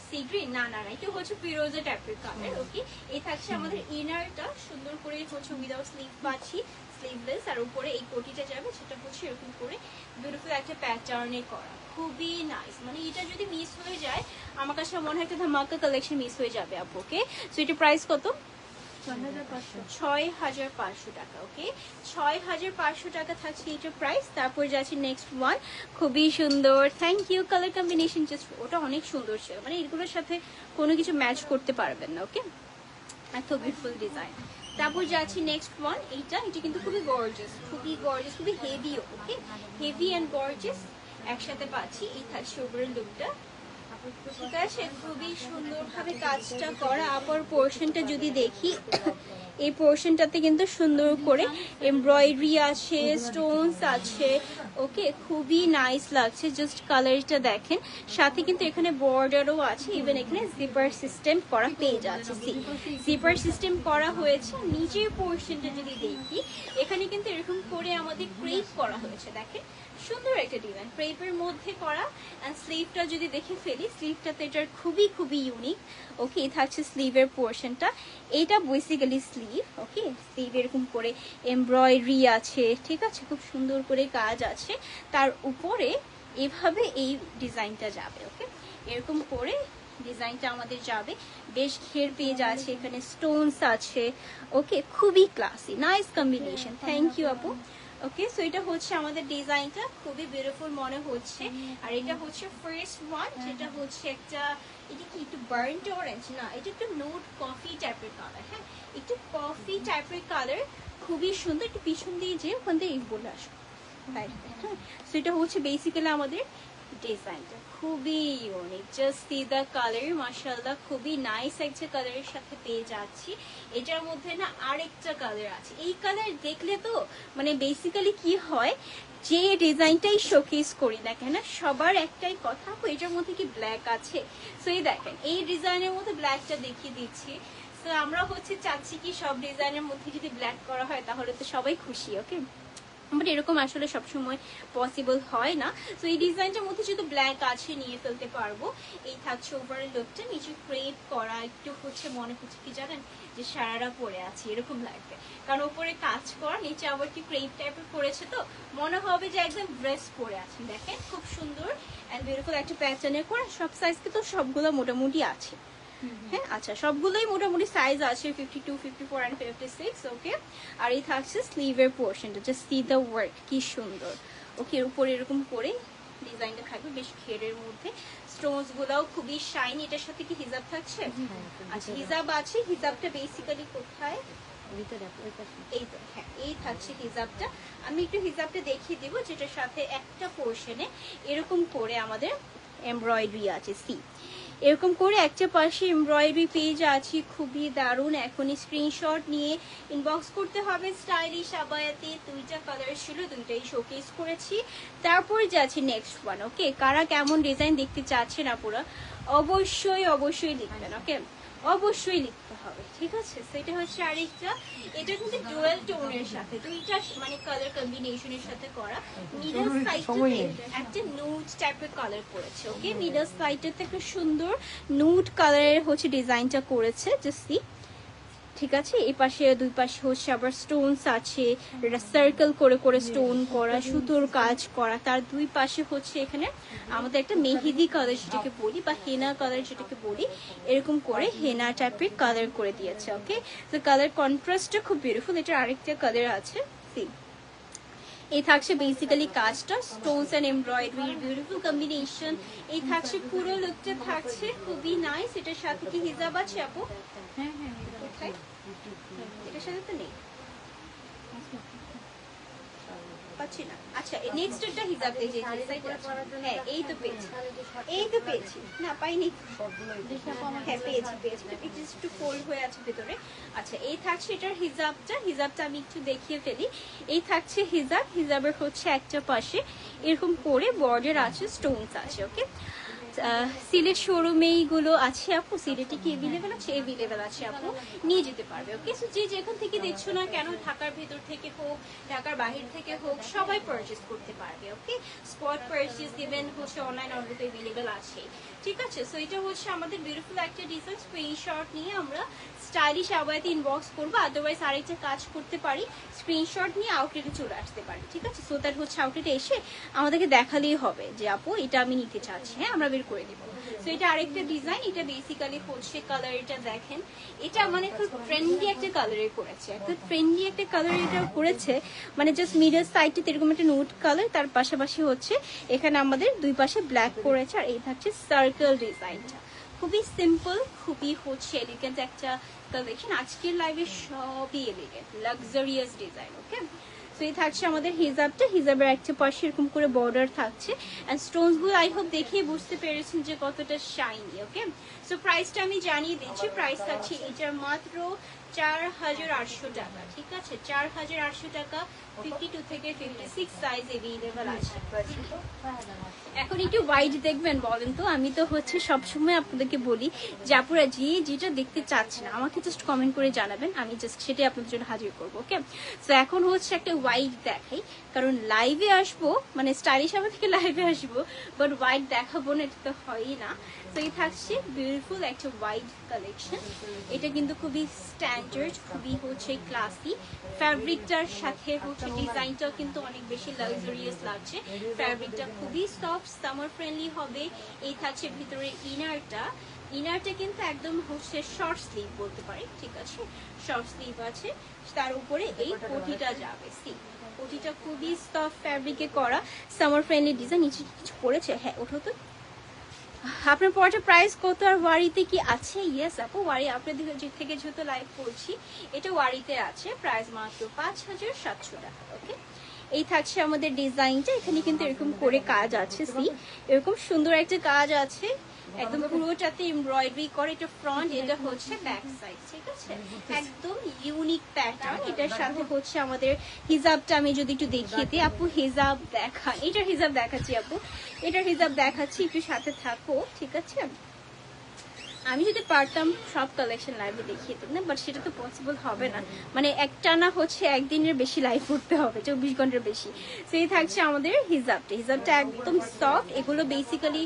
সি গ্রিন, না না না, এটা হচ্ছে ফিরোজা টাইপের কালার, ওকে। এই থাকছে আমাদের ইনারটা সুন্দর করে হচ্ছে উইদাউট স্লিভ পাচ্ছি, স্লিভলেস, আর উপরে এই কোটিটা যাবে, সেটা হচ্ছে এরকম করে বিউটিফুল একটা প্যাটার্নে করা, খুবই নাইস। মানে এটা যদি মিস হয়ে যায় আমার কাছে মনে হয় একটা ধামাকা কালেকশন মিস হয়ে যাবে আপু, ওকে। সো এটা প্রাইস কত? 6500 টাকা, ওকে, 6500 টাকা থাকছে এটার প্রাইস। তারপর যাচ্ছি নেক্সট ওয়ান, খুবই সুন্দর, thank you. Colour combination just ওটা অনেক সুন্দর ছিল, মানে এগুলোর সাথে কোনো কিছু ম্যাচ করতে পারবেন না, ওকে, এত বিউটিফুল ডিজাইন। তারপর যাচ্ছি নেক্সট ওয়ান, এটা কিন্তু খুবই গর্জিয়াস, খুবই গর্জিয়াস, খুবই হেভিও, ওকে, হেভি অ্যান্ড গর্জিয়াস একসাথে পাচ্ছি। এই থাকছে ওভারের লুকটা, ঠিক আছে, খুবই সুন্দরভাবে কাজটা করা। আপার পোর্শনটা যদি দেখি, এই পোর্শনটাতে কিন্তু সুন্দর করে এমব্রয়ডারি আছে, স্টোনস আছে। ওকে, খুবই নাইস লাগছে, জাস্ট কালারটা দেখেন। সাথে কিন্তু এখানে বর্ডারও আছে, ইভেন এখানে জিপার সিস্টেম করা পেজ আছে। জিপার সিস্টেম করা হয়েছে। নিচের পোর্শনটা যদি দেখি, এখানে কিন্তু এরকম করে আমাদের ক্রেপ করা হয়েছে। দেখেন সুন্দর একটা ডিজাইন ক্রেপের মধ্যে করা। এন্ড স্লিভটা যদি দেখে ফেলি, স্লিভটাতে এটার খুবই খুবই ইউনিক। ওকে, এই থাকছে স্লিভের পোর্শনটা। এটা বেসিক্যালি স্লিভ। ওকে, স্লিভ এরকম করে এমব্রয়ডারি আছে, ঠিক আছে, খুব সুন্দর করে কাজ আছে। তার উপরে এভাবে এই ডিজাইনটা যাবে। ওকে, এরকম করে ডিজাইনটা আমাদের যাবে। বেশ ঘের পেজ আছে, এখানে স্টোনস আছে। ওকে, খুবই classy, nice combination. Thank you আপু। ওকে, সো এটা হচ্ছে আমাদের ডিজাইনটা, খুবই বিউটিফুল মনে হচ্ছে। আর এটা হচ্ছে ফার্স্ট ওয়ান, যেটা হচ্ছে একটা, এটা কি একটু বার্ন্ট অরেঞ্জ না, এটা একটু নোট কফি টাইপের কালার। হ্যাঁ, একটু কফি টাইপের কালার, খুবই সুন্দর। একটু পিছন দিয়ে যে ওখান থেকে বলে আসো। হ্যাঁ, সো এটা হচ্ছে বেসিক্যালি আমাদের ডিজাইনটা, খুবই unique. Just see the colour, মাশাআল্লাহ, খুবই নাইস একটা কালারের সাথে পেয়ে যাচ্ছি। এটার মধ্যে না আরেকটা কালার আছে। এই কালার দেখলে তো মানে বেসিক্যালি কি হয়, যে ডিজাইনটাই শোকেস করি না কেন, সবার একটাই কথা, এটার মধ্যে কি ব্ল্যাক আছে। সো এই দেখেন, এই ডিজাইনের মধ্যে ব্ল্যাকটা দেখিয়ে দিচ্ছি। সো আমরা হচ্ছে চাচ্ছি কি সব ডিজাইনের মধ্যে যদি ব্ল্যাক করা হয় তাহলে তো সবাই খুশি। ওকে, বাট এরকম আসলে সবসময় পসিবল হয় না। তো এই ডিজাইনটার মধ্যে যেহেতু ব্ল্যাক আছে, নিয়ে ফেলতে পারবো। এই থাকছে ওভারঅল লুকটা, নিচে ক্রেপ করা, একটু হচ্ছে মনে হচ্ছে কি জানেন, যে সারারা পরে আছে এরকম লাগবে, কারণ উপরে কাজ করা, নিচে আবার কি ক্রেপ টাইপের করেছে, তো মনে হবে যে একদম ড্রেস পরে আছেন। দেখেন খুব সুন্দর অ্যান্ড বিউটিফুল একটা প্যাটার্নের করা। সব সাইজকে তো সবগুলো মোটামুটি আছে। হ্যাঁ, আচ্ছা, সবগুলোই মোটামুটি সাইজ আছে, 52, 54 and 56। ওকে, আর এই থাকছে স্লিভের পোর্শনটা, জাস্ট সি দ্য ওয়ার্ক, কি সুন্দর। ওকে, এর উপরে এরকম করে ডিজাইনটা থাকবে বেশ ঘেরের মধ্যে। স্টোনস গুলাও খুবই শাইনি। এটার সাথে কি হিজাব থাকছে? আচ্ছা, হিজাব আছে। হিজাবটা বেসিক্যালি কোথায়? এই তো, হ্যাঁ, এই থাকছে হিজাবটা। আমি একটু হিজাবটা দেখিয়ে দিব, যেটার সাথে একটা পোর্শনে এরকম করে আমাদের এমব্রয়ডারি আছে। সি, এরকম করে একটা পাশে এমব্রয়ডারি পেজ আছে, খুবই দারুণ। এখনই স্ক্রিনশট নিয়ে ইনবক্স করতে হবে। স্টাইলিশ আবায়াতে দুইটা কালার ছিল, দুইটাই শোকেস করেছি। তারপরে যাচ্ছি নেক্সট ওয়ান। ওকে, কারা কেমন ডিজাইন দেখতে চাচ্ছেন আপুরা অবশ্যই অবশ্যই লিখবেন। ওকে, অবশ্যই লিখতে হবে, ঠিক আছে। সেটা হচ্ছে আরেকটা, এটা কিন্তু ডুয়াল টোনের সাথে, দুইটা মানে কালার কম্বিনেশনের সাথে করা। মিডল সাইডটাতে একটা নুড টাইপের কালার করেছে। ওকে, মিডল সাইডটাতে একটা সুন্দর নুড কালারের হচ্ছে ডিজাইনটা করেছে, জাস্ট সি, ঠিক আছে। এই পাশে দুই পাশে হচ্ছে আবার স্টোনস আছে, সার্কেল করে করে স্টোন করা, সুতোর কাজ করা। তার দুই পাশে হচ্ছে এখানে আমাদের একটা মেহেদি কালার যেটাকে বলি, বা হেনা কালার যেটাকে বলি, এরকম করে হেনা টাইপের কালার করে দিয়েছে। ওকে, তো কালার কন্ট্রাস্টটা খুব বিউটিফুল। এটার আরেকটা কালার আছে। সি, এই থাকছে বেসিক্যালি কাজটা, stones and embroidery, beautiful combination. এই থাকছে পুরো লুকটা, থাকছে খুবই নাইস। এটার সাথে কি হিজাব আছে আপু? হ্যাঁ হ্যাঁ, কোথায়? এটার সাথে তো নেই, পাচ্ছি না। আচ্ছা, নেক্সট একটা হিজাব এই যে সাইড আছে। হ্যাঁ, এই তো পেয়েছি, এই তো পেয়েছি, না পাইনি। হ্যাঁ, পেয়েছি পেয়েছি, এটা একটু ফোল্ড হয়ে আছে ভেতরে। আচ্ছা, এই থাকছে এটার হিজাবটা। হিজাবটা আমি একটু দেখিয়ে ফেলি। এই থাকছে হিজাব। হিজাবের হচ্ছে একটা পাশে এরকম করে বর্ডার আছে, স্টোনস আছে। ওকে, সিলেট শোরুমে এইগুলো আছে আপু। সিলেটে কি এভেলেবেল আছে? এভেলেবেল আছে আপু, নিয়ে যেতে পারবে। ওকে, সো যে যেখান থেকে দেখছো না কেন, ঢাকার ভেতর থেকে হোক, ঢাকার বাহির থেকে হোক, সবাই পারচেস করতে পারবে। ওকে, স্পট পারচেস ইভেন হচ্ছে অনলাইন অর্ডার তো এভেলেবেল আছে, ঠিক আছে। সো এটা হচ্ছে আমাদের বিউটিফুল একটা ডিজাইন। স্ক্রিনশট নিয়ে আমরা স্টাইলিশ আবায়াতে ইনবক্স করবো, আদারওয়াইজ আরেকটা কাজ করতে পারি, স্ক্রিনশট নিয়ে আউটলেটে চলে আসতে পারি, ঠিক আছে। সো দ্যাট হচ্ছে আউটলেটে এসে আমাদেরকে দেখালেই হবে যে আপু এটা আমি নিতে চাচ্ছি, হ্যাঁ, আমরা বের করে দেবো। সো এটা আরেকটা ডিজাইন। এটা বেসিক্যালি হচ্ছে কালার, এটা দেখেন, এটা মানে খুব ট্রেন্ডি একটা কালারের করেছে, একটা ট্রেন্ডি একটা কালার এটা করেছে। মানে জাস্ট মিডল সাইডে এরকম একটা নুড কালার, তার পাশাপাশি হচ্ছে এখানে আমাদের দুই পাশে ব্ল্যাক করেছে। আর এই থাকছে সার্কেল ডিজাইনটা, খুবই সিম্পল, খুবই হচ্ছে এলিগেন্ট একটা কালেকশন। আজকের লাইভে সবই এলিগেন্ট, লাক্সারিয়াস ডিজাইন। ওকে, সো এই থাকছে আমাদের হিজাবটা, হিজাবের একটা পাশে এরকম করে বর্ডার থাকছে অ্যান্ড স্টোনসগুলো আই হোপ দেখেই বুঝতে পেরেছেন যে কতটা শাইনি। ওকে, সো প্রাইসটা আমি জানিয়ে দিচ্ছি। প্রাইস থাকছে এটার মাত্র 4800 টাকা। ঠিক আছে, 4800 টাকা। 52 থেকে 56 সাইজ अवेलेबल আছে। এখন একটু ওয়াইড দেখবেন বলেন তো? আমি তো হচ্ছে সবসময় আপনাদেরকে বলি যে আপুরা যে যেটা দেখতে চাচ্ছেন আমাকে জাস্ট কমেন্ট করে জানাবেন, আমি জাস্ট সেটাই আপনাদের জন্য হাজির করবো। ওকে, সো এখন হচ্ছে একটা ওয়াইড দেখাই, কারণ লাইভে আসবো মানে স্টাইলিশ আবার থেকে লাইভে আসবো, বাট ওয়াইড দেখাবো না, এটা তো হয়ই না। তো এই থাকছে বিউটিফুল একটা ওয়াইড কালেকশন। এটা কিন্তু খুবই স্ট্যান্ডার্ড, খুবই হচ্ছে ক্লাসি। ফ্যাব্রিকটার সাথে হচ্ছে ডিজাইনটাও কিন্তু অনেক বেশি লাক্সারিয়াস লাগছে। ফ্যাব্রিকটা খুবই সফট, সামার ফ্রেন্ডলি হবে। এই থাকছে ভিতরে ইনারটা, ইনারটা কিন্তু একদম হচ্ছে শর্ট স্লিভ বলতে পারি। ঠিক আছে, শর্ট স্লিভ আছে, তার উপরে এই কোটিটা যাবে। সি কোটিটা খুবই সফট ফ্যাব্রিকে করা, সামার ফ্রেন্ডলি ডিজাইন। নিচে কিছু পড়েছে, হ্যাঁ ওঠো তো। আপনার পরটা প্রাইস কত আর ওয়ারিতে কি আছে? ইয়েস আপু, ওয়ারি আপনাদের থেকে যেহেতু লাইভ করছি, এটা ওয়ারিতে আছে। প্রাইস মাত্র 5700 টাকা। ওকে, এই থাকছে আমাদের ডিজাইনটা। এখানে কিন্তু এরকম করে কাজ আছে, সি এরকম সুন্দর একটা কাজ আছে, একদম পুরোটাতে এমব্রয়ডারি করে। এটা ফ্রন্ট, এটা হচ্ছে ব্যাক সাইড। ঠিক আছে, একদম ইউনিক প্যাটার্ন। এটার সাথে হচ্ছে আমাদের হিজাবটা আমি যদি একটু দেখিয়ে দিই। আপু হিজাব দেখা, এটার হিজাব দেখাচ্ছি আপু, এটার হিজাব দেখাচ্ছি, একটু সাথে থাকো। ঠিক আছে, আমি যদি পারতাম সব কালেকশন লাইভে দেখিয়ে দিই না, বাট সেটা তো পসিবল হবে না। মানে একটানা হচ্ছে একদিনের বেশি লাইভ করতে হবে, 24 ঘন্টার বেশি। সেই থাকছে আমাদের হিজাবটা, হিজাবটা একদম সফট। এগুলো বেসিক্যালি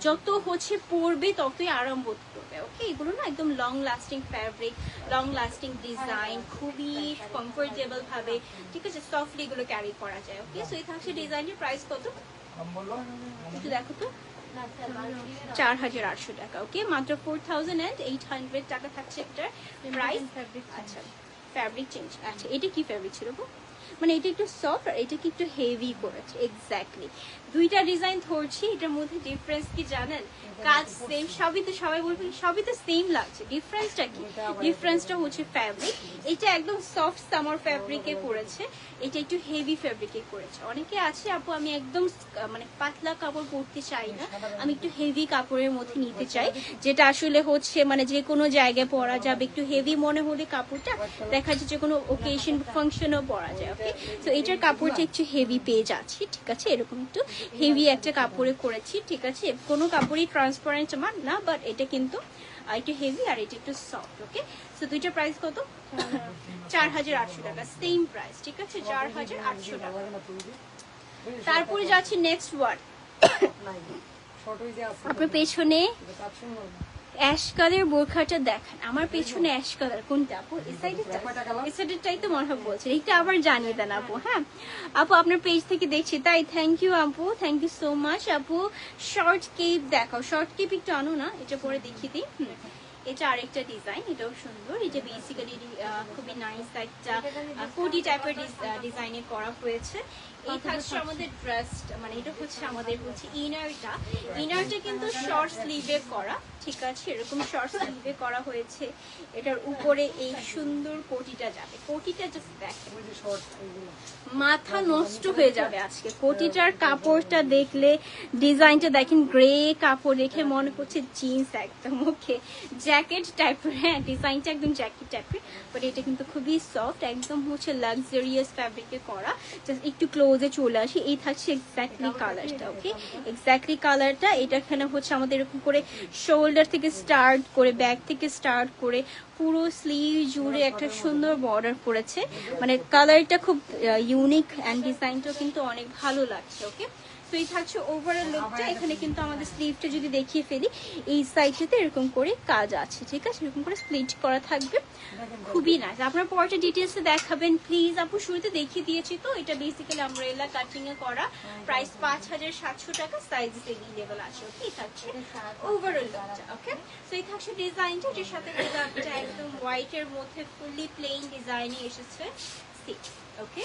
যত হচ্ছে পরবে ততই আরাম বোধ করবে। ওকে, এগুলো না একদম long lasting fabric, long lasting design, খুবই কমফোর্টেবল ভাবে, ঠিক আছে, সফটলি এগুলো ক্যারি করা যায়। ওকে, সো এই থাকছে ডিজাইনের প্রাইস কত একটু দেখো তো? 4800 টাকা। ওকে, মাত্র 4800 টাকা থাকছে এটার প্রাইস। আচ্ছা, ফ্যাব্রিক চেঞ্জ। আচ্ছা, এটা কি ফ্যাব্রিক ছিল গো? মানে এটা একটু সফট আর এটা কি একটু হেভি করেছে। এক্স্যাক্টলি দুইটা ডিজাইন ধরছি, এটার মধ্যে ডিফারেন্স কি জানেন? কাজ সেম, সবই তো সবাই বলবেন সবই তো সেম লাগছে, ডিফারেন্সটা কি? ডিফারেন্সটা হচ্ছে ফ্যাব্রিক। এটা একদম সফট সামার ফ্যাব্রিকে করেছে, এটা একটু হেভি ফ্যাব্রিকে করেছে। অনেকে আছে আপু আমি একদম মানে পাতলা কাপড় পরতে চাই না, আমি একটু হেভি কাপড়ের মধ্যে নিতে চাই, যেটা আসলে হচ্ছে মানে যে কোনো জায়গায় পরা যাবে। একটু হেভি মনে হলে কাপড়টা দেখা যাচ্ছে যে কোনো ওকেশন ফাংশনও পরা যায়। ওকে, তো এটার কাপড়টা একটু হেভি পেয়ে যাচ্ছি। ঠিক আছে, এরকম একটু হেভি একটা কাপড়ে করেছি। ঠিক আছে, কোনো কাপড়ই ট্রান্সপারেন্ট আমার না, বাট এটা কিন্তু একটু হেভি আর এটা একটু সফট। ওকে, সো দুইটা প্রাইস কত? 4800 টাকা, সেম প্রাইস। ঠিক আছে, 4800 টাকা। তারপরে যাচ্ছি নেক্সট ওয়ান। আপনার পেছনে অ্যাশ কালার বোরখাটা দেখান। আমার পেছনে অ্যাশ কালার কোনটা আপু? এই সাইডেরটাই তো মনে হয় বলছেন, এইটা আবার জানিয়ে দেন আপু। হ্যাঁ আপু, আপনার পেজ থেকে দেখছি তাই। থ্যাংক ইউ আপু, থ্যাংক ইউ সো মাচ আপু। শর্ট কেপ দেখাও, শর্ট কেপ একটু আনো না, এটা পরে দেখিয়ে দিই। এটা আরেকটা ডিজাইন, এটাও সুন্দর। এটা বেসিক্যালি খুবই নাইস একটা কোটি টাইপের ডিজাইনে করা হয়েছে। এই থাকছে আমাদের ড্রেসটা, মানে এটা হচ্ছে আমাদের হচ্ছে ইনারটা। ইনারটা কিন্তু শর্ট স্লিভে করা। ঠিক আছে, এরকম শর্ট স্লিভে করা হয়েছে। এটার উপরে এই সুন্দর কোটিটা যাবে। কোটিটা জাস্ট দেখেন, মাথা নষ্ট হয়ে যাবে আজকে। কোটিটার কাপড়টা দেখলে, ডিজাইনটা দেখেন, গ্রে কাপড় দেখে মনে করছে জিন্স একদম। ওকে, জ্যাকেট টাইপের, হ্যাঁ ডিজাইনটা একদম জ্যাকেট টাইপের, বাট এটা কিন্তু খুবই সফট, একদম হচ্ছে লাক্সারিয়াস ফ্যাব্রিকে করা। জাস্ট একটু ক্লোজে চলে আসি, এই থাকছে এক্স্যাক্টলি কালারটা। ওকে, এক্স্যাক্টলি কালারটা। এটা এখানে হচ্ছে আমাদের এরকম করে শোল্ডার থেকে স্টার্ট করে, ব্যাক থেকে স্টার্ট করে পুরো স্লিভ জুড়ে একটা সুন্দর বর্ডার করেছে। মানে কালারটা খুব ইউনিক অ্যান্ড ডিজাইনটাও কিন্তু অনেক ভালো লাগছে। ওকে, তো এই থাকছে ওভারঅল লুকটা। এখানে কিন্তু আমাদের স্লিভটা যদি দেখিয়ে ফেলি, এই সাইডটাতে এরকম করে কাজ আছে। ঠিক আছে, এরকম করে স্প্লিট করা থাকবে, খুবই নাইস। আপনার পরটা ডিটেলসে দেখাবেন প্লিজ আপু? শুরুতে দেখিয়ে দিয়েছি তো। এটা বেসিক্যালি আমব্রেলা কাটিং এ করা, প্রাইস 5700 টাকা, সাইজ अवेलेबल আছে। ওকে, থাকছে ওভারঅল লুকটা। ওকে, সো এই থাকছে ডিজাইনটা, এর সাথে ডিজাইনটা একদম হোয়াইট এর মধ্যে ফুললি প্লেন ডিজাইনে এসেছে। ওকে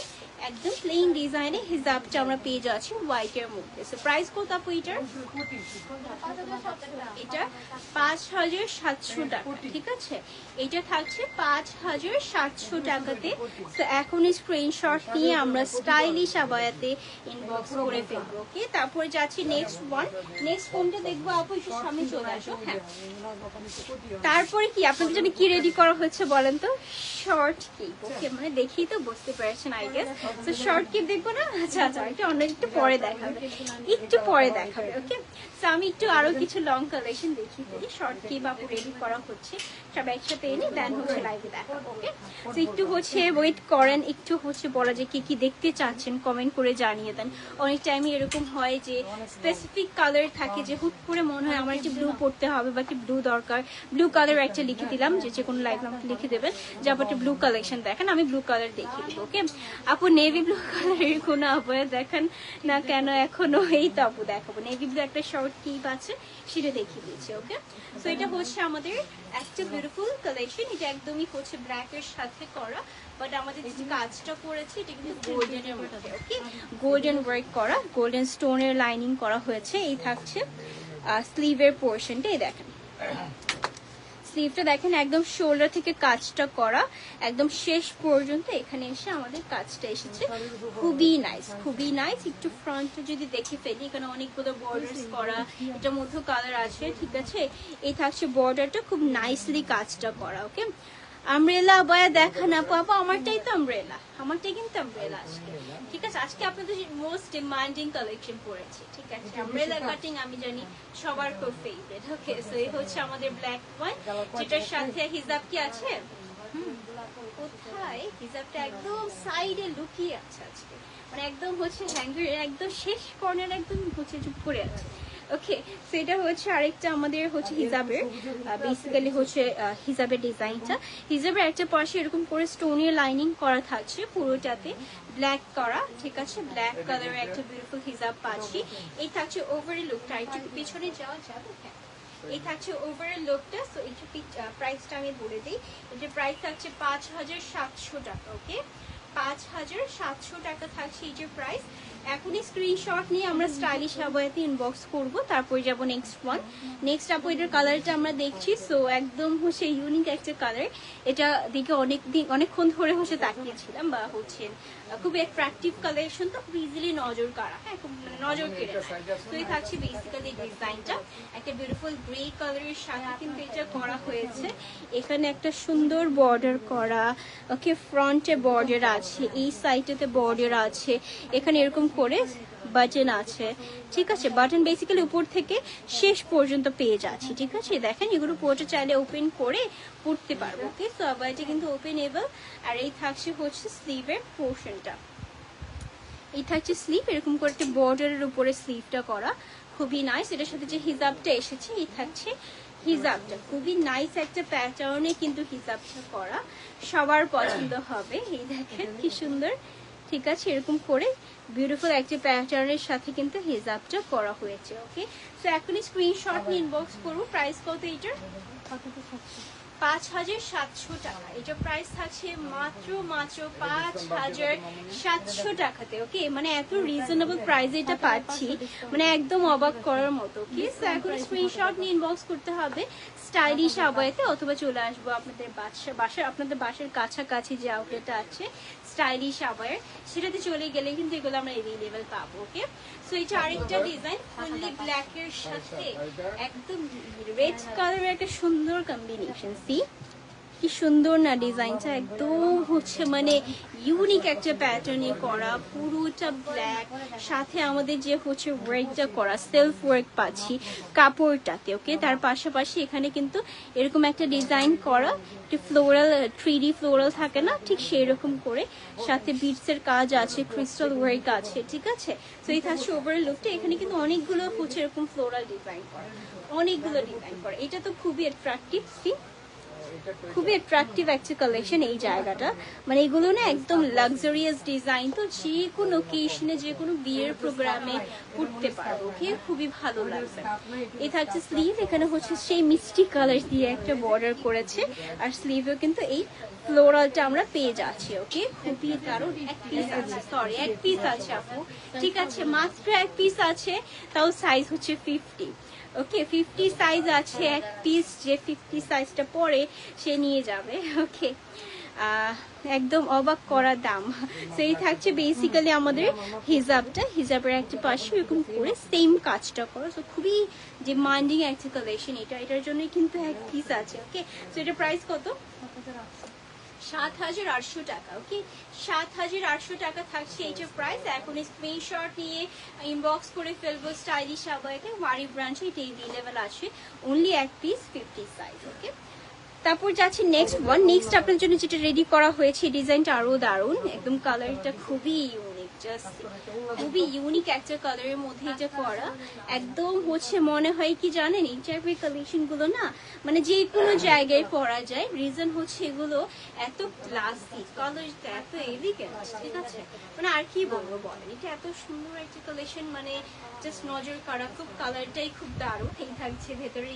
একদম প্লেন ডিজাইনে হিজাবটা আমরা পেয়ে যাচ্ছি হোয়াইটের মধ্যে। সো প্রাইস কত আপু এটার? এটা 5700 টাকা, ঠিক আছে? এটা থাকছে 5700 টাকাতে। তো এখন স্ক্রিনশট নিয়ে আমরা স্টাইলিশ আবায়াতে ইনবক্স করে ফেলবো। ওকে, তারপরে যাচ্ছি নেক্সট ওয়ান। নেক্সট কোনটা দেখবো আপু? একটু সামনে চলে আসো। হ্যাঁ, তারপরে কি আপনাদের জন্য কি রেডি করা হচ্ছে বলেন তো? Short keep. ওকে, মানে দেখেই তো বুঝতে পেরেছেন আই গেস। তো শর্ট কিপ দেখবো না? আচ্ছা আচ্ছা, এটা অন্য একটু পরে দেখাবে, একটু পরে দেখাবে। ওকে, তো আমি একটু আরো কিছু লং কালেকশন দেখিয়ে দিই। শর্ট কিপ আপু রেডি করা হচ্ছে, সব একসাথে এনে দেন হচ্ছে লাইভে দেখাবো। ওকে, তো একটু হচ্ছে ওয়েট করেন, একটু হচ্ছে বলা যে কি কি দেখতে চাচ্ছেন কমেন্ট করে জানিয়ে দেন। অনেক টাইমই এরকম হয় যে স্পেসিফিক কালার থাকে, যে হুট করে মনে হয় আমার একটি ব্লু পড়তে হবে বা একটি ব্লু দরকার, ব্লু কালার একটা লিখে দিলাম, যে কোনো লাইভ আমাকে লিখে দেবেন যে আপু একটা ব্লু কালেকশন দেখেন, আমি ব্লু কালার দেখিয়ে দিব। ওকে আপু, নেভি ব্লু কালারের কোনো আবহাওয়া দেখেন না কেন এখনো? এই তো আপু দেখাবো, নেভি ব্লু একটা শর্ট কিপ আছে, সেটা দেখিয়ে দিচ্ছি। ওকে, সো এটা হচ্ছে আমাদের একটা বিউটিফুল কালেকশন। এটা একদমই হচ্ছে ব্ল্যাক এর সাথে করা, বাট আমাদের যে কাজটা করেছে এটা কিন্তু গোল্ডেনের মধ্যে। ওকে, গোল্ডেন ওয়ার্ক করা, গোল্ডেন স্টোনের লাইনিং করা হয়েছে। এই থাকছে স্লিভের পোর্শনটা, এই দেখেন স্লিভটা দেখেন, একদম শোল্ডার থেকে কাজটা করা, একদম শেষ পর্যন্ত এখানে এসে আমাদের কাজটা এসেছে। খুবই নাইস, খুবই নাইস। একটু ফ্রন্টটা যদি দেখে ফেলি, এখানে অনেকগুলো বর্ডার্স করা, এটা মধ্যে কালার আছে, ঠিক আছে? এই থাকছে বর্ডারটা, খুব নাইসলি কাজটা করা। ওকে, আমব্রেলা আবায়া দেখান আপু। আপু আমারটাই তো আমব্রেলা, আমারটাই কিন্তু আমব্রেলা আজকে, ঠিক আছে? আজকে আপনাদের মোস্ট ডিমান্ডিং কালেকশন পড়েছে, ঠিক আছে? আমব্রেলা কাটিং আমি জানি সবার খুব ফেভারিট। ওকে, সো এই হচ্ছে আমাদের ব্ল্যাক ওয়ান, যেটার সাথে হিজাব কি আছে? কোথায় হিজাবটা? একদম সাইডে লুকিয়ে আছে আজকে, মানে একদম হচ্ছে হ্যাঙ্গার একদম শেষ কর্নার, একদম হচ্ছে চুপ করে আছে। ওকে, সেটা হচ্ছে আরেকটা আমাদের হচ্ছে হিজাবের, বেসিক্যালি হচ্ছে হিজাবের ডিজাইনটা। হিজাবের একটা পাশে এরকম করে স্টোনের লাইনিং করা থাকছে, পুরোটাতে ব্ল্যাক করা, ঠিক আছে? ব্ল্যাক কালারের একটা বিউটিফুল হিজাব পাচ্ছি। এই থাকছে ওভারঅল লুকটা, একটু পিছনে যাওয়া যাবে? হ্যাঁ, এই থাকছে ওভারঅল লুকটা। সো এটা প্রাইসটা আমি বলে দিই, এটার প্রাইস থাকছে 5700 টাকা। ওকে, 5700 টাকা থাকছে এটার প্রাইস। এখনই স্ক্রিনশট নিয়ে আমরা স্টাইলিশ আবায়াতে ইনবক্স করব, তারপরে যাব নেক্সট ওয়ান। নেক্সট আপু এটার কালারটা আমরা দেখছি। সো একদম হচ্ছে ইউনিক একটা কালার, এটা দিকে অনেকক্ষণ ধরে হচ্ছে তাকিয়েছিলাম, বা হচ্ছে খুবই অ্যাট্রাকটিভ কালেকশন, তো খুব ইজিলি নজর কাড়া, হ্যাঁ, খুব নজর কেড়ে নেয়। তো এই থাকছে বেসিক্যালি ডিজাইনটা, একটা বিউটিফুল গ্রে কালারের সাথে কিন্তু এটা করা হয়েছে। এখানে একটা সুন্দর বর্ডার করা, ওকে, ফ্রন্টে বর্ডার আছে, এই সাইডেতে বর্ডার আছে, এখানে এরকম করে বাটন আছে, ঠিক আছে? বাটন বেসিক্যালি উপর থেকে শেষ পর্যন্ত পেয়ে যাচ্ছি, ঠিক আছে? দেখেন এগুলো পুরোটা চাইলে ওপেন করে পড়তে পারবো। ওকে, তো আবার এটা কিন্তু ওপেনেবল। আর এই থাকছে হচ্ছে স্লিভের পোর্শনটা, এই থাকছে স্লিভ, এরকম করে একটা বর্ডারের উপরে স্লিভটা করা, খুবই নাইস। এটার সাথে যে হিজাবটা এসেছে, এই থাকছে হিজাবটা, খুবই নাইস একটা প্যাটার্নে কিন্তু হিজাবটা করা, সবার পছন্দ হবে। এই দেখেন কি সুন্দর, ঠিক আছে? এরকম করে বিউটিফুল একটা প্যাটার্নের সাথে কিন্তু হিজাবটা করা হয়েছে। ওকে, তো এখনই স্ক্রিনশট নিয়ে ইনবক্স করবো। প্রাইস কত এটার? 5700 টাকা। এটা প্রাইস থাকছে মাত্র 5700 টাকাতে। ওকে, মানে এত রিজনেবল প্রাইসে এটা পাচ্ছি, মানে একদম অবাক করার মতো। ওকে, তো এখন স্ক্রিনশট নিয়ে ইনবক্স করতে হবে স্টাইলিশ আবায়াতে, অথবা চলে আসবো আপনাদের আপনাদের বাসার কাছাকাছি যে আউটলেটটা আছে স্টাইলিশ আবায়ার, সেটাতে চলে গেলে কিন্তু এগুলো আমরা এভেলেবেল পাবো। ওকে, সো এটা আরেকটা ডিজাইন, ফুললি ব্ল্যাক এর সাথে একদম রেড কালারের একটা সুন্দর কম্বিনেশন। সি কি সুন্দর না ডিজাইনটা, একদম হচ্ছে মানে ইউনিক একটা প্যাটার্নে করা, পুরোটা ব্ল্যাক, সাথে আমাদের যে হচ্ছে ওয়ার্কটা করা, সেলফ ওয়ার্ক পাচ্ছি কাপড়টাতে। ওকে, তার পাশাপাশি এখানে কিন্তু এরকম একটা ডিজাইন করা, একটি ফ্লোরাল 3D ফ্লোরাল থাকে না, ঠিক সেই রকম করে, সাথে বিটসের কাজ আছে, ক্রিস্টাল ওয়ার্ক আছে, ঠিক আছে? তো এই থাকছে ওভারঅল লুকটা। এখানে কিন্তু অনেকগুলো হচ্ছে এরকম ফ্লোরাল ডিজাইন করা, অনেকগুলো ডিজাইন করা, এটা তো খুবই অ্যাট্রাকটিভ। সি খুবই অ্যাট্রাকটিভ একটা কালেকশন এই জায়গাটা, মানে এগুলো না একদম লাক্সারিয়াস ডিজাইন, তো যে কোনো অকেশনে যে কোনো বিয়ের প্রোগ্রামে পড়তে পারবো। ওকে, খুবই ভালো লাগবে। এই থাকছে স্লিভ, এখানে হচ্ছে সেই মিষ্টি কালার দিয়ে একটা বর্ডার করেছে, আর স্লিভেও কিন্তু এই ফ্লোরালটা আমরা পেয়ে যাচ্ছি। ওকে, খুবই দারুণ। এক পিস আছে, সরি এক পিস আছে আপু, ঠিক আছে, মাত্র এক পিস আছে, তাও সাইজ হচ্ছে 50। ওকে, 50 সাইজ আছে, এক পিস, যে 50 সাইজটা পরে সে নিয়ে যাবে। ওকে, একদম অবাক করা দাম। তো এই থাকছে বেসিক্যালি আমাদের হিজাবটা, হিজাবের একটা পাশে এরকম করে সেম কাজটা করো, তো খুবই ডিমান্ডিং একটা কালেকশন এটা, এটার জন্যই কিন্তু এক পিস আছে। ওকে, তো এটা প্রাইস কত? 7,800 টাকা। ওকে, 7,800 টাকা থাকছে এইটার প্রাইস। এখন স্ক্রিনশট নিয়ে ইনবক্স করে ফেলবো স্টাইলিশ আবায়াতে, ওয়ারি ব্রাঞ্চে এটা অ্যাভেলেবেল আছে, অনলি এক পিস 50 সাইজ। ওকে, তারপর যাচ্ছে নেক্সট ওয়ান। নেক্সট আপনার জন্য যেটা রেডি করা হয়েছে, ডিজাইনটা আরো দারুণ, একদম কালারটা খুবই ইউনিক, জাস্ট খুবই ইউনিক একটা কালারের মধ্যে এটা করা। একদম হচ্ছে মনে হয় কি জানেন, এই টাইপের কালেকশন গুলো না মানে যে কোনো জায়গায় পরা যায়। রিজন হচ্ছে এগুলো এত ক্লাসি, কালারটা এত এলিগেন্ট, ঠিক আছে, মানে আর কি বলবো বলেন, এটা এত সুন্দর একটা কালেকশন, মানে জাস্ট নজর কাড়া, খুব কালারটাই খুব দারুণ। এই থাকছে ভেতরে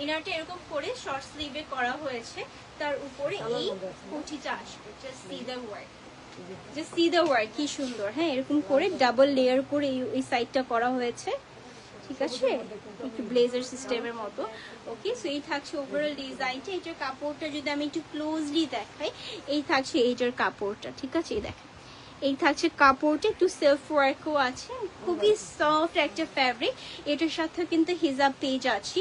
ইনারটা এরকম করে শর্ট স্লিভে করা হয়েছে, তার উপরে এই কুচিটা আসবে, just see the work, just see the work, কি সুন্দর। হ্যাঁ, এরকম করে ডাবল লেয়ার করে এই সাইডটা করা হয়েছে, ঠিক আছে, একটু ব্লেজার সিস্টেমের মতো। ওকে, সো এই থাকছে ওভারঅল ডিজাইনটা। এটার কাপড়টা যদি আমি একটু ক্লোজলি দেখাই, এই থাকছে এইটার কাপড়টা, ঠিক আছে, এই দেখেন, এই থাকছে কাপড়টা, একটু সেলফ ওয়ার্কও আছে, খুবই সফট একটা ফ্যাব্রিক। এটার সাথে কিন্তু হিজাব পেয়ে যাচ্ছি,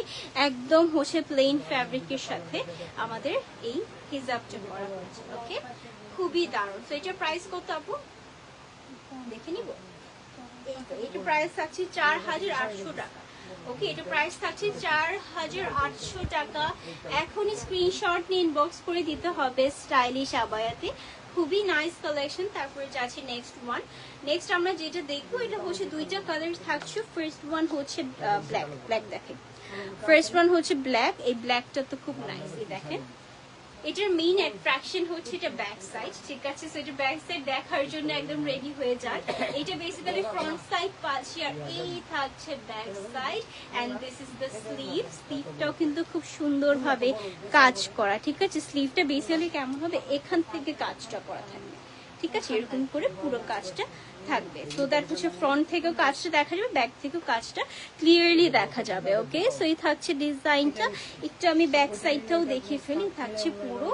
একদম হচ্ছে প্লেন ফ্যাব্রিকের সাথে আমাদের এই হিজাবটা করা হয়েছে। ওকে, খুবই দারুণ। তো এটার প্রাইস কত আপু দেখে নিব? এটা প্রাইস থাকছে 4,800 টাকা। ওকে, এটা প্রাইস থাকছে 4,800 টাকা। এখনই স্ক্রিনশট নিয়ে ইনবক্স করে দিতে হবে স্টাইলিশ আবায়াতে, খুবই নাইস কালেকশন। তারপরে যাচ্ছে নেক্সট ওয়ান। নেক্সট আমরা যেটা দেখবো, এটা হচ্ছে দুইটা কালার থাকছে। ফার্স্ট ওয়ান হচ্ছে ব্ল্যাক দেখেন, ফার্স্ট ওয়ান হচ্ছে ব্ল্যাক। এই ব্ল্যাকটা তো খুব নাইস, এই দেখেন, এটার মেইন অ্যাট্রাকশন হচ্ছে এটা ব্যাক সাইড, ঠিক আছে, সো এটা ব্যাক সাইড দেখার জন্য একদম রেডি হয়ে যান। এটা বেসিক্যালি ফ্রন্ট সাইড পাচ্ছি, আর এই থাকছে back side, and this is the sleeve. স্লিভটাও কিন্তু খুব সুন্দরভাবে কাজ করা, ঠিক আছে। স্লিভটা বেসিক্যালি কেমন হবে, এখান থেকে কাজটা করা থাকবে, ঠিক আছে, এরকম করে পুরো কাজটা থাকবে, সো দ্যাট হচ্ছে ফ্রন্ট থেকেও কাজটা দেখা যাবে, ব্যাক থেকেও কাজটা ক্লিয়ারলি দেখা যাবে। ওকে, সো এই থাকছে ডিজাইনটা। একটু আমি ব্যাক সাইডটাও দেখিয়ে ফেলি, থাকছে পুরো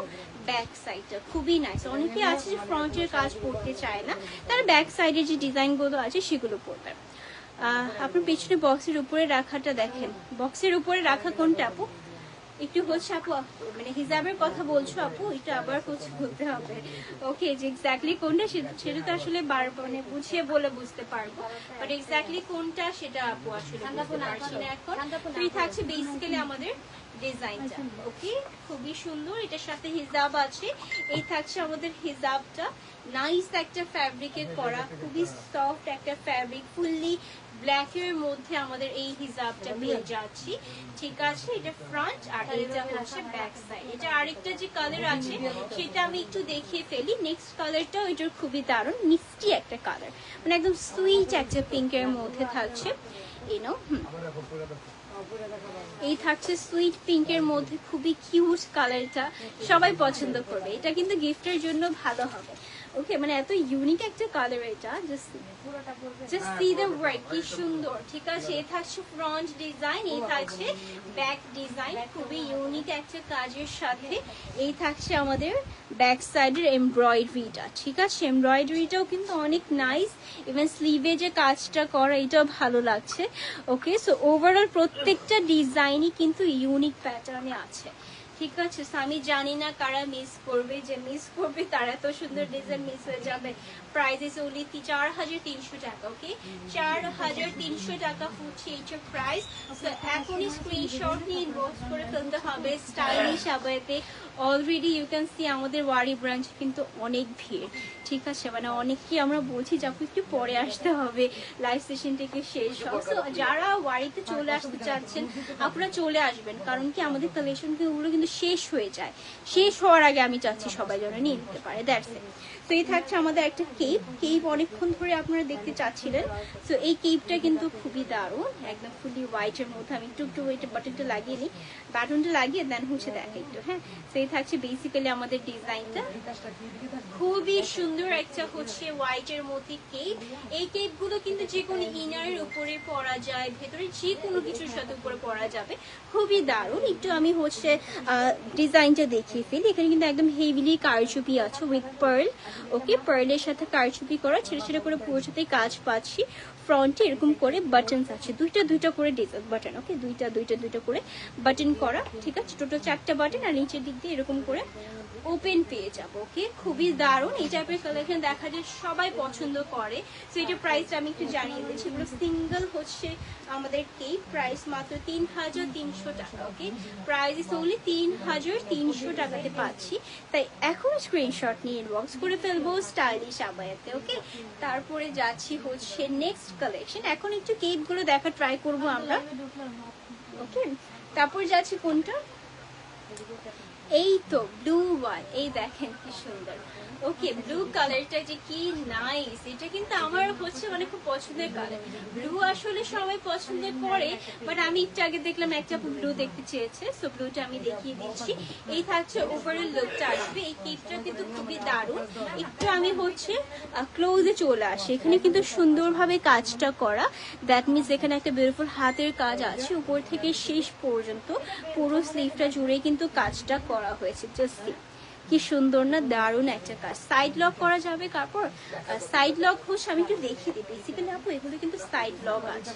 ব্যাক সাইডটা খুবই নাইস। অনেকে আছে যে ফ্রন্টের কাজ পড়তে চায় না, তারা ব্যাক সাইডের যে ডিজাইনগুলো আছে সেগুলো পড়বে। আপনার পেছনে বক্সের উপরে রাখাটা দেখেন, বক্সের উপরে রাখা কোনটা আপু? একটু হচ্ছে আপু, মানে হিজাবের কথা বলছো আপু, এটা আবার কিছু বলতে হবে। ওকে, যে এক্স্যাক্টলি কোনটা সেটা তো আসলে মানে বুঝিয়ে বলে বুঝতে পারবো, বাট এক্স্যাক্টলি কোনটা সেটা আপু আসলে বুঝতে পারছি না এখন। তো এই থাকছে বেসিক্যালি আমাদের ডিজাইনটা। ওকে, খুবই সুন্দর, এটার সাথে হিজাব আছে। এই থাকছে আমাদের হিজাবটা, নাইস একটা ফ্যাব্রিকের করা, খুবই সফট একটা ফ্যাব্রিক, ফুললি ব্ল্যাকের মধ্যে আমাদের এই হিজাবটা পেয়ে যাচ্ছি, ঠিক আছে। এটা ফ্রন্ট, আর এটা হচ্ছে ব্যাক সাইড। এটা আরেকটা যে কালার আছে সেটা আমি একটু দেখিয়ে ফেলি। নেক্সট কালারটাও এটার খুবই দারুণ, মিষ্টি একটা কালার, মানে একদম সুইট একটা পিঙ্কের মধ্যে থাকছে। এই থাকছে সুইট পিঙ্কের মধ্যে, খুবই কিউট কালারটা, সবাই পছন্দ করবে। এটা কিন্তু গিফটের জন্য ভালো হবে। ওকে, মানে এত ইউনিক একটা কালার, এটা জাস্ট সি দ্য ওয়ার্ক, কি সুন্দর, ঠিক আছে। এই থাকছে ফ্রন্ট ডিজাইন, এই থাকছে ব্যাক ডিজাইন, খুবই ইউনিক একটা কাজের সাথে। এই থাকছে আমাদের ব্যাক সাইডের এমব্রয়ডারিটা, ঠিক আছে, এমব্রয়ডারিটাও কিন্তু অনেক নাইস, ইভেন স্লিভে যে কাজটা করা এটাও ভালো লাগছে। ওকে, সো ওভারঅল প্রত্যেকটা ডিজাইনই কিন্তু ইউনিক প্যাটার্নে আছে, ঠিক আছে। আমি জানি না কারা মিস করবে, যে মিস করবে তারা তো সুন্দর ডিজাইন মিস হয়ে যাবে। প্রাইস ইজ ওনলি 4,300 টাকা। ওকে, 4,300 টাকা হচ্ছে এইটার প্রাইস। এখনই স্ক্রিনশট নিয়ে ইনবক্স করে ফেলতে হবে স্টাইলিশ আবায়াতে। অলরেডি ইউ ক্যান সি আমাদের ওয়ারি ব্রাঞ্চে কিন্তু অনেক ভিড়, ঠিক আছে, মানে অনেককেই আমরা বলছি যে আপু একটু পরে আসতে হবে, লাইভ সেশন থেকে শেষ হোক। যারা ওয়ারিতে চলে আসতে চাচ্ছেন আপনারা চলে আসবেন, কারণ কি আমাদের কালেকশন গুলো কিন্তু শেষ হয়ে যায়, শেষ হওয়ার আগে আমি চাচ্ছি সবাই যেন নিয়ে নিতে পারে। That's it. তো এই থাকছে আমাদের একটা কেপ অনেকক্ষণ ধরে আপনারা দেখতে চাচ্ছিলেন। তো এই কেপটা কিন্তু খুবই দারুণ, একদম ফুলি হোয়াইটের মধ্যে। আমি একটু বাটনটা লাগিয়ে নিই, বাটনটা লাগিয়ে দেন হচ্ছে দেখা একটু। হ্যাঁ, তো এই থাকছে বেসিক্যালি আমাদের ডিজাইনটা, খুবই সুন্দর একটা হচ্ছে হোয়াইটের মধ্যে কেপ। এই কেপগুলো কিন্তু যে কোনো ইনারের উপরে পরা যায়, ভেতরে যে কোনো কিছুর সাথে উপরে পরা যাবে, খুবই দারুণ। একটু আমি হচ্ছে ডিজাইনটা দেখিয়ে ফেলি। এখানে কিন্তু একদম হেভিলি কারচুপি আছে উইথ পার্ল। ওকে, পার্লের সাথে কারচুপি করা, ছেড়ে ছেড়ে করে পুরোটাতেই কাজ পাচ্ছি। ফ্রন্টে এরকম করে বাটনস আছে, দুইটা করে ডিজাইন বাটন। ওকে, দুইটা করে বাটন করা, ঠিক আছে। টোটাল 4টা বাটন, আর নিচের দিক দিয়ে এরকম করে ওপেন পেয়ে যাবো। ওকে, খুবই দারুণ। এই টাইপের কালেকশন দেখা যায় সবাই পছন্দ করে। তো এটার প্রাইসটা আমি একটু জানিয়ে দিচ্ছি। এগুলো সিঙ্গেল হচ্ছে আমাদের কেপ, প্রাইস মাত্র 3300 টাকা। ওকে, প্রাইস ইস ওনলি 3300 টাকাতে পাচ্ছি। তাই এখন স্ক্রিনশট নিয়ে ইনবক্স করে ফেলবো স্টাইলিশ আবায়াতে। ওকে, তারপরে যাচ্ছি হচ্ছে নেক্সট কালেকশন। এখন একটু কেপ গুলো দেখা ট্রাই করবো আমরা। ওকে, তারপর যাচ্ছি কোনটা, এই তো ব্লু ওয়ান। এই দেখেন কি সুন্দর। ওকে, ব্লু কালারটা যে কি নাইস, এটা কিন্তু আমার হচ্ছে মানে খুব পছন্দের কালার। ব্লু আসলে সবাই পছন্দ করে, বাট আমি একটু আগে দেখলাম একটা ব্লু দেখতে চেয়েছে, সো ব্লুটা আমি দেখিয়ে দিচ্ছি। এই থাকছে ওভারঅল লুকটা আসবে। এই কেকটা কিন্তু খুবই দারুণ। একটু আমি হচ্ছে ক্লোজে চলে আসি। এখানে কিন্তু সুন্দরভাবে কাজটা করা, দ্যাট মিনস এখানে একটা বিউটিফুল হাতের কাজ আছে উপর থেকে শেষ পর্যন্ত, পুরো স্লিভটা জুড়ে কিন্তু কাজটা করা হয়েছে। জাস্ট কি সুন্দর না, দারুণ একটা কাজ। সাইড লক করা যাবে কাপড়, সাইড লক হচ্ছে আমি একটু দেখিয়ে দিই। বেসিক্যালি আপু এগুলো কিন্তু সাইড লক আছে।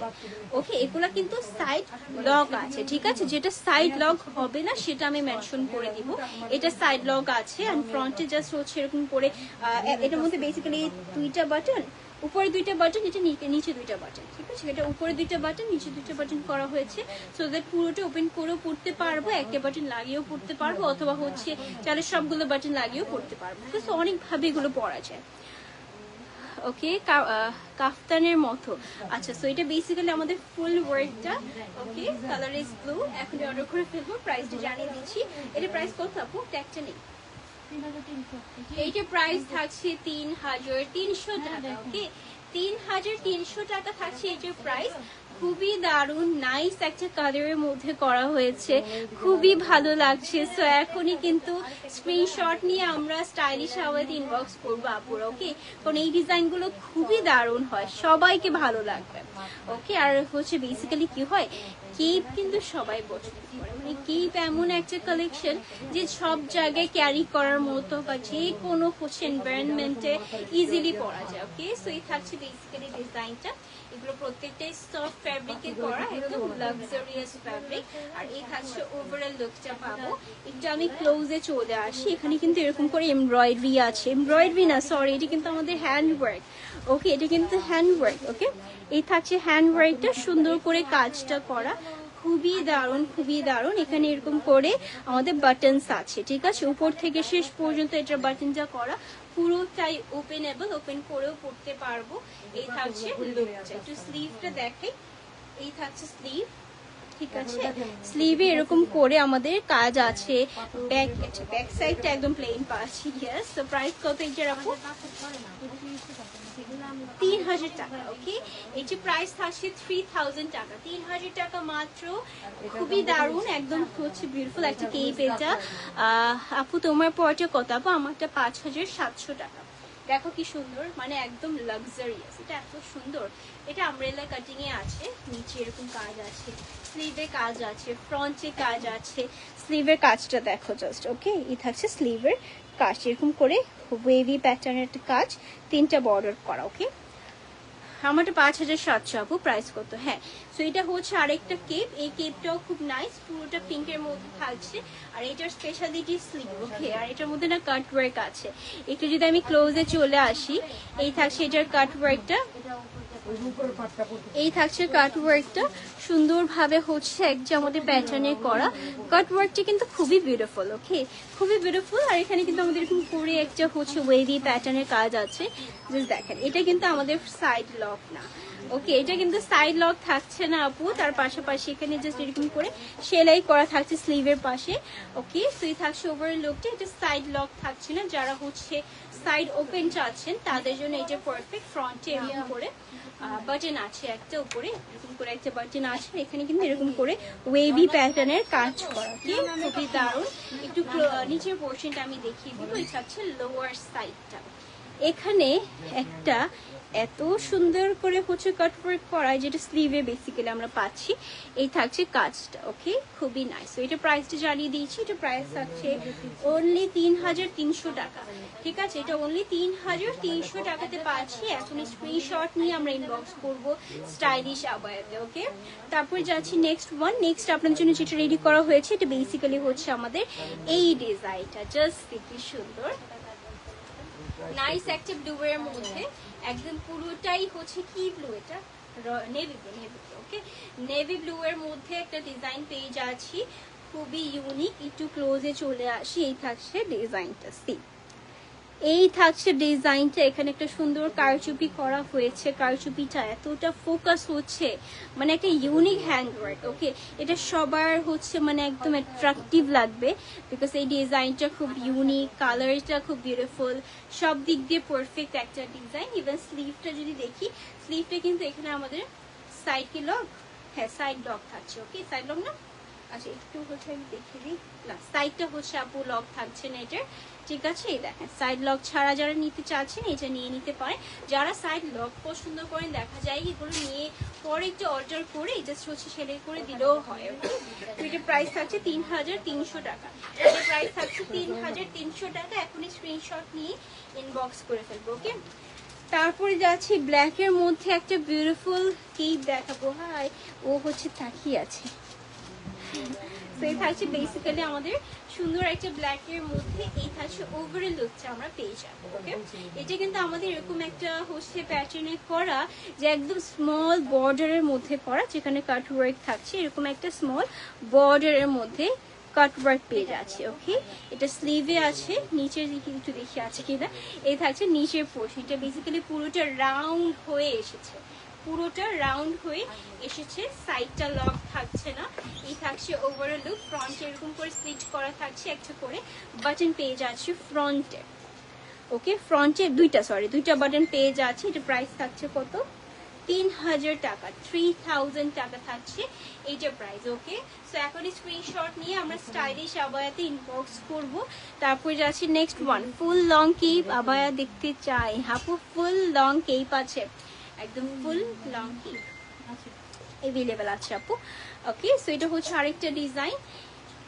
ওকে, এগুলো কিন্তু সাইড লক আছে, ঠিক আছে। যেটা সাইড লক হবে না সেটা আমি মেনশন করে দিব। এটা সাইড লক আছে, এন্ড ফ্রন্টে জাস্ট হচ্ছে এরকম করে এটার মধ্যে বেসিক্যালি 2টা বাটন, উপরে 2টা বাটন, এটা নিচে 2টা বাটন, ঠিক আছে। এটা উপরে 2টা বাটন, নিচে 2টা বাটন করা হয়েছে, সো দ্যাট পুরোটা ওপেন করেও পড়তে পারবো, একটা বাটন লাগিয়েও পড়তে পারবো, অথবা হচ্ছে চাইলে সবগুলো বাটন লাগিয়েও পড়তে পারবো। তো অনেক ভাবে এগুলো পরা যায়। ওকে, কাফতানের মতো। আচ্ছা, সো এটা বেসিক্যালি আমাদের ফুল ওয়ার্কটা। ওকে, কালার ইজ ব্লু। এখন অর্ডার করে ফেলবো। প্রাইসটা জানিয়ে দিচ্ছি। এটা প্রাইস কত আপু? ট্যাগটা নেই। এইটা প্রাইস থাকছে 3300 টাকা। ওকে, 3300 টাকা থাকছে এইটার প্রাইস। খুবই দারুণ নাইস একটা কালারের মধ্যে করা হয়েছে, খুবই ভালো লাগছে। সো এখনই কিন্তু স্ক্রিনশট নিয়ে আমরা স্টাইলিশ আওয়াজ ইনবক্স করবো আপুর। ওকে, কারণ এই ডিজাইনগুলো খুবই দারুণ হয়, সবাইকে ভালো লাগবে। ওকে, আর হচ্ছে বেসিক্যালি কি হয়, কেপ কিন্তু সবাই পছন্দ করে। মানে কেপ এমন একটা কালেকশন যে সব জায়গায় ক্যারি করার মতো, বা যে কোনো হচ্ছে এনভায়রনমেন্টে ইজিলি পরা যায়। ওকে, সো এই থাকছে বেসিক্যালি ডিজাইনটা। এগুলো প্রত্যেকটাই সফট ফ্যাব্রিকে করা, একদম লাক্সারিয়াস ফ্যাব্রিক। আর এই থাকছে ওভারঅল লুকটা পাবো। একটু আমি ক্লোজে চলে আসি। এখানে কিন্তু এরকম করে এমব্রয়ডারি আছে, এমব্রয়ডারি না সরি, এটা কিন্তু আমাদের হ্যান্ড ওয়ার্ক। ওকে, এটা কিন্তু হ্যান্ড ওয়ার্ক। ওকে, এই থাকছে হ্যান্ড ওয়ার্কটা, সুন্দর করে কাজটা করা, খুবই দারুণ, খুবই দারুণ। এখানে এরকম করে আমাদের বাটনস আছে, ঠিক আছে। উপর থেকে শেষ পর্যন্ত এটা বাটনটা করা, পুরোটাই ওপেনেবল, ওপেন করেও পড়তে পারবো। এই থাকছে লুকটা। একটু স্লিভটা দেখাই। এই থাকছে স্লিভ, ঠিক আছে। স্লিভে এরকম করে আমাদের কাজ আছে। ব্যাক সাইডটা একদম প্লেন পাচ্ছি। ইয়েস, তো প্রাইস কত এটার আপু? 3000 টাকা। ওকে, এই যে প্রাইস থাকছে 3000 টাকা, 3000 টাকা মাত্র। খুবই দারুণ, একদম হচ্ছে বিউটিফুল একটা কেপ এটা। আপু তোমার পরটা কত আপু? আমারটা 5700 টাকা। দেখো কি সুন্দর, মানে একদম লাক্সারিয়াস, এটা এত সুন্দর। এটা আমব্রেলা কাটিং এ আছে, নিচে এরকম কাজ আছে, স্লিভে কাজ আছে, ফ্রন্টে কাজ আছে। স্লিভের কাজটা দেখো জাস্ট। ওকে, এই থাকছে স্লিভের কাজ, এরকম করে ওয়েভি প্যাটার্নের একটা কাজ, 3টা বর্ডার করা। ওকে, আমারটা 5700 আপু। প্রাইস কত? হ্যাঁ, সো এটা হচ্ছে আরেকটা কেপ। এই কেপটাও খুব নাইস, পুরোটা পিঙ্কের মধ্যে থাকছে। আর এটার স্পেশালিটি স্লিভ। ওকে, আর এটার মধ্যে না কাট ওয়ার্ক আছে। একটু যদি আমি ক্লোজে চলে আসি, এই থাকছে এটার কাট ওয়ার্কটা, এই থাকছে কাট ওয়ার্কটা, সুন্দরভাবে হচ্ছে একটা আমাদের প্যাটার্নে করা কাট ওয়ার্কটি কিন্তু খুবই বিউটিফুল। ওকে, খুবই বিউটিফুল। আর এখানে কিন্তু আমাদের এরকম করে একটা হচ্ছে ওয়েভি প্যাটার্নের কাজ আছে। জাস্ট দেখেন, এটা কিন্তু আমাদের সাইড লক না। ওকে, এটা কিন্তু সাইড লক থাকছে না আপু, তার পাশাপাশি এখানে জাস্ট এরকম করে সেলাই করা থাকছে স্লিভের পাশে। ওকে, তো এই থাকছে ওভারঅল লুকটা, এটা সাইড লক থাকছে না। যারা হচ্ছে সাইড ওপেন চাচ্ছেন তাদের জন্য এটা পারফেক্ট। ফ্রন্টে এরকম করে বাটন আছে একটা, উপরে এরকম করে একটা বাটন আছে, এখানে কিন্তু এরকম করে ওয়েভি প্যাটার্নের কাজ করা, খুবই দারুণ। একটু নিচের পোর্শনটা আমি দেখিয়ে দিব। এই থাকছে লোয়ার সাইডটা, এখানে একটা এত সুন্দর করে হচ্ছে কাটওয়ার্ক করা, যেটা স্লিভে বেসিক্যালি আমরা পাচ্ছি। এই থাকছে কাজটা। ওকে, খুবই নাইস। তো এটা প্রাইসটা জানিয়ে দিয়েছি। এটা প্রাইস থাকছে অনলি 3300 টাকা। ঠিক আছে, এটা অনলি 3300 টাকাতে পাচ্ছি। এখন স্ক্রিনশট নিয়ে আমরা ইনবক্স করবো স্টাইলিশ আবায়াতে। ওকে, তারপর যাচ্ছি নেক্সট ওয়ান। নেক্সট আপনার জন্য যেটা রেডি করা হয়েছে, এটা বেসিক্যালি হচ্ছে আমাদের এই ডিজাইনটা। জাস্ট কি সুন্দর নাইস একটা ব্লু এর মধ্যে, একদম পুরোটাই হচ্ছে কি ব্লু, এটা নেভি ব্লু। ওকে, নেভি ব্লু এর মধ্যে একটা ডিজাইন পেয়ে যাচ্ছি, খুবই ইউনিক। একটু ক্লোজে চলে আসি। এই থাকছে ডিজাইনটা, সি এই থাকছে ডিজাইনটা। এখানে একটা সুন্দর কারচুপি করা হয়েছে। কারচুপিটা এতটা ফোকাস হচ্ছে, মানে একটা ইউনিক হ্যান্ডওয়ার্ক। ওকে, এটা সবার হচ্ছে মানে একদম অ্যাট্রাকটিভ লাগবে, বিকজ এই ডিজাইনটা খুব ইউনিক, কালারটা খুব বিউটিফুল, সব দিক দিয়ে পারফেক্ট একটা ডিজাইন। ইভেন স্লিভটা যদি দেখি, স্লিভটা কিন্তু এখানে আমাদের সাইড কি লক, হ্যাঁ সাইড লক থাকছে। ওকে, সাইড লক না, আচ্ছা একটু হচ্ছে আমি দেখে দিই, না সাইডটা হচ্ছে আপু লক থাকছে না এটার। ঠিক আছে, এই দেখেন সাইড লক ছাড়া যারা নিতে চাচ্ছেন এটা নিয়ে নিতে পারেন। যারা সাইড লক পছন্দ করেন, দেখা যায় এগুলো নিয়ে পরে একটু অর্ডার করে জাস্ট হচ্ছে সেলাই করে দিলেও হয়। তো এটার প্রাইস থাকছে 3300 টাকা। এটার প্রাইস থাকছে 3300 টাকা। এখনই স্ক্রিনশট নিয়ে ইনবক্স করে ফেলবো। ওকে, তারপরে যাচ্ছি ব্ল্যাক এর মধ্যে একটা বিউটিফুল কেক দেখাবো। হাই, ও হচ্ছে তাকিয়ে আছে। তো এই থাকছে বেসিক্যালি আমাদের সুন্দর একটা ব্ল্যাক এর মধ্যে। এই থাকছে ওভারঅল লুকটা আমরা পেয়ে যাবো। ওকে, এটা কিন্তু আমাদের এরকম একটা হচ্ছে প্যাটার্নে করা, যে একদম স্মল বর্ডারের মধ্যে করা, যেখানে কাট ওয়ার্ক থাকছে। এরকম একটা স্মল বর্ডারের মধ্যে কাট ওয়ার্ক পেয়ে যাচ্ছে। ওকে, এটা স্লিভে আছে, নিচের দিকে একটু দেখি আছে কিনা। এই থাকছে নিচের পোর্শন, এটা বেসিক্যালি পুরোটা রাউন্ড হয়ে এসেছে, পুরোটা রাউন্ড হয়ে এসেছে, সাইডটা লক থাকছে না। এই থাকছে ওভারঅল লুক। ফ্রন্টে এরকম করে স্লিট করা থাকছে, একটা করে বাটন পেয়ে যাচ্ছে ফ্রন্টে। ওকে, ফ্রন্টে দুইটা বাটন পেয়ে যাচ্ছে। এটা প্রাইস থাকছে কত, 3000 টাকা, 3000 টাকা থাকছে এইটার প্রাইস। ওকে, সো এখন স্ক্রিনশট নিয়ে আমরা স্টাইলিশ আবায়াতে ইনবক্স করব। তারপর যাচ্ছি next one. Full long Cape abaya দেখতে চাই হাপু, ফুল লং কেপ আছে, একদম ফুল লং কেপ অ্যাভেলেবেল আছে আপু। ওকে, সো এটা হচ্ছে আরেকটা ডিজাইন।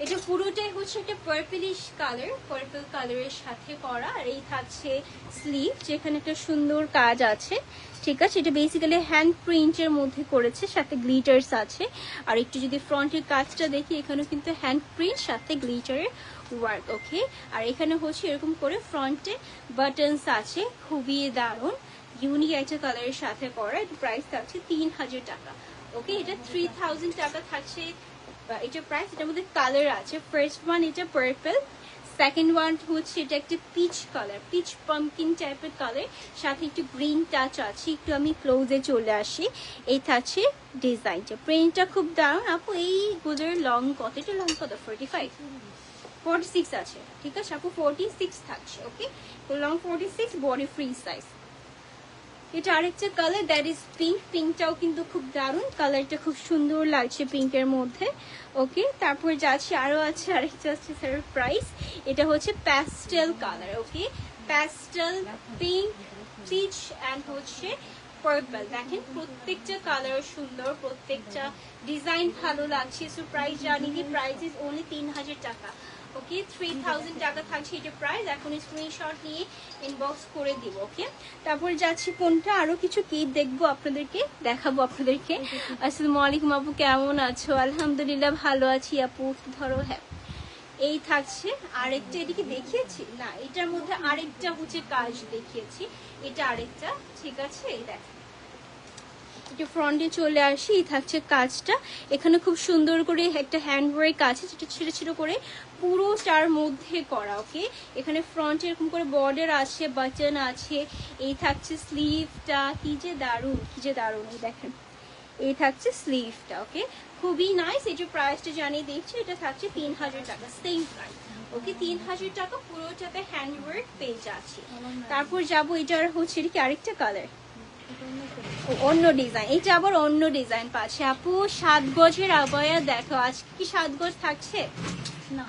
এটা পুরোটাই হচ্ছে একটা পার্পলিশ কালার, পার্পল কালারের সাথে করা। আর এই থাকছে স্লিভ, যেখানে একটা সুন্দর কাজ আছে। ঠিক আছে, এটা বেসিক্যালি হ্যান্ড প্রিন্টের মধ্যে করেছে, সাথে গ্লিটার্স আছে। আর একটু যদি ফ্রন্টের কাজটা দেখি, এখানে কিন্তু হ্যান্ড প্রিন্ট সাথে গ্লিটারের ওয়ার্ক। ওকে, আর এখানে হচ্ছে এরকম করে ফ্রন্টে বাটনস আছে, খুবই দারুণ ইউনিক একটা কালারের সাথে করা। এটা প্রাইস থাকছে 3000 টাকা। ওকে, এটা 3000 টাকা থাকছে এটা প্রাইস। এটার মধ্যে কালার আছে, ফার্স্ট ওয়ান এটা পার্পল, সেকেন্ড ওয়ান হচ্ছে এটা একটা পিচ কালার, পিচ পাম্পকিন টাইপের কালার, সাথে একটু গ্রিন টাচ আছে। একটু আমি ক্লোজে চলে আসি। এই থাকছে ডিজাইনটা, প্রিন্টটা খুব দারুণ আপু। এইগুলোর লং কত, এটা লং কত, 45 46 আছে। ঠিক আছে আপু, 46 থাকছে। ওকে, লং 46, বডি ফ্রি সাইজ। এটা আরেকটা কালার, দ্যাট ইজ পিঙ্ক। পিঙ্কটাও কিন্তু খুব দারুণ, কালারটা খুব সুন্দর লাগছে পিঙ্কের মধ্যে। ওকে, তারপর যাচ্ছি আরো আছে আরেকটা হচ্ছে সারপ্রাইজ। এটা হচ্ছে pastel colour. Okay, pastel pink, peach and হচ্ছে পার্পল। দেখেন প্রত্যেকটা কালার সুন্দর, প্রত্যেকটা ডিজাইন ভালো লাগছে। সো প্রাইস জানিয়ে দিই, প্রাইস ইজ অনলি 3000 টাকা। ওকে, 3000 টাকা থাকছে এটা প্রাইস। এখন স্ক্রিনশট নিয়ে ইনবক্স করে দিব। ওকে, তারপর যাচ্ছি কোনটা, আরো কিছু কিট দেখবো আপনাদেরকে, দেখাবো আপনাদেরকে। আসসালামু আলাইকুম আপু, কেমন আছো? আলহামদুলিল্লাহ ভালো আছি আপু। ধরো, হ্যাঁ এই থাকছে আরেকটা, এদিকে দেখিয়েছি না, এটার মধ্যে আরেকটা হচ্ছে কাজ দেখিয়েছি, এটা আরেকটা। ঠিক আছে, এই দেখেন একটু ফ্রন্টে চলে আসি, এই থাকছে কাজটা। এখানে খুব সুন্দর করে একটা হ্যান্ড ওয়ার্ক আছে, যেটা ছোট ছোট করে পুরোটার মধ্যে করা। ওকে, এখানে ফ্রন্টে এরকম করে বর্ডার আছে, বাটন আছে। এই থাকছে স্লিভটা, কি যে দারুণ, কি যে দারুণ, এই দেখেন এই থাকছে স্লিভটা। ওকে, খুবই নাইস। এই যে প্রাইসটা জানিয়ে দিচ্ছি, এটা থাকছে 3000 টাকা, সেম প্রাইস। ওকে, 3000 টাকা, পুরোটাতে হ্যান্ডওয়ার্ক পেয়ে যাচ্ছে। তারপর যাবো, এটার হচ্ছে এটা কি আরেকটা কালার, অন্য ডিজাইন। এটা আবার অন্য ডিজাইন পাচ্ছে আপু। 7 গজের আবায়া দেখো, আজকে কি 7 গজ থাকছে?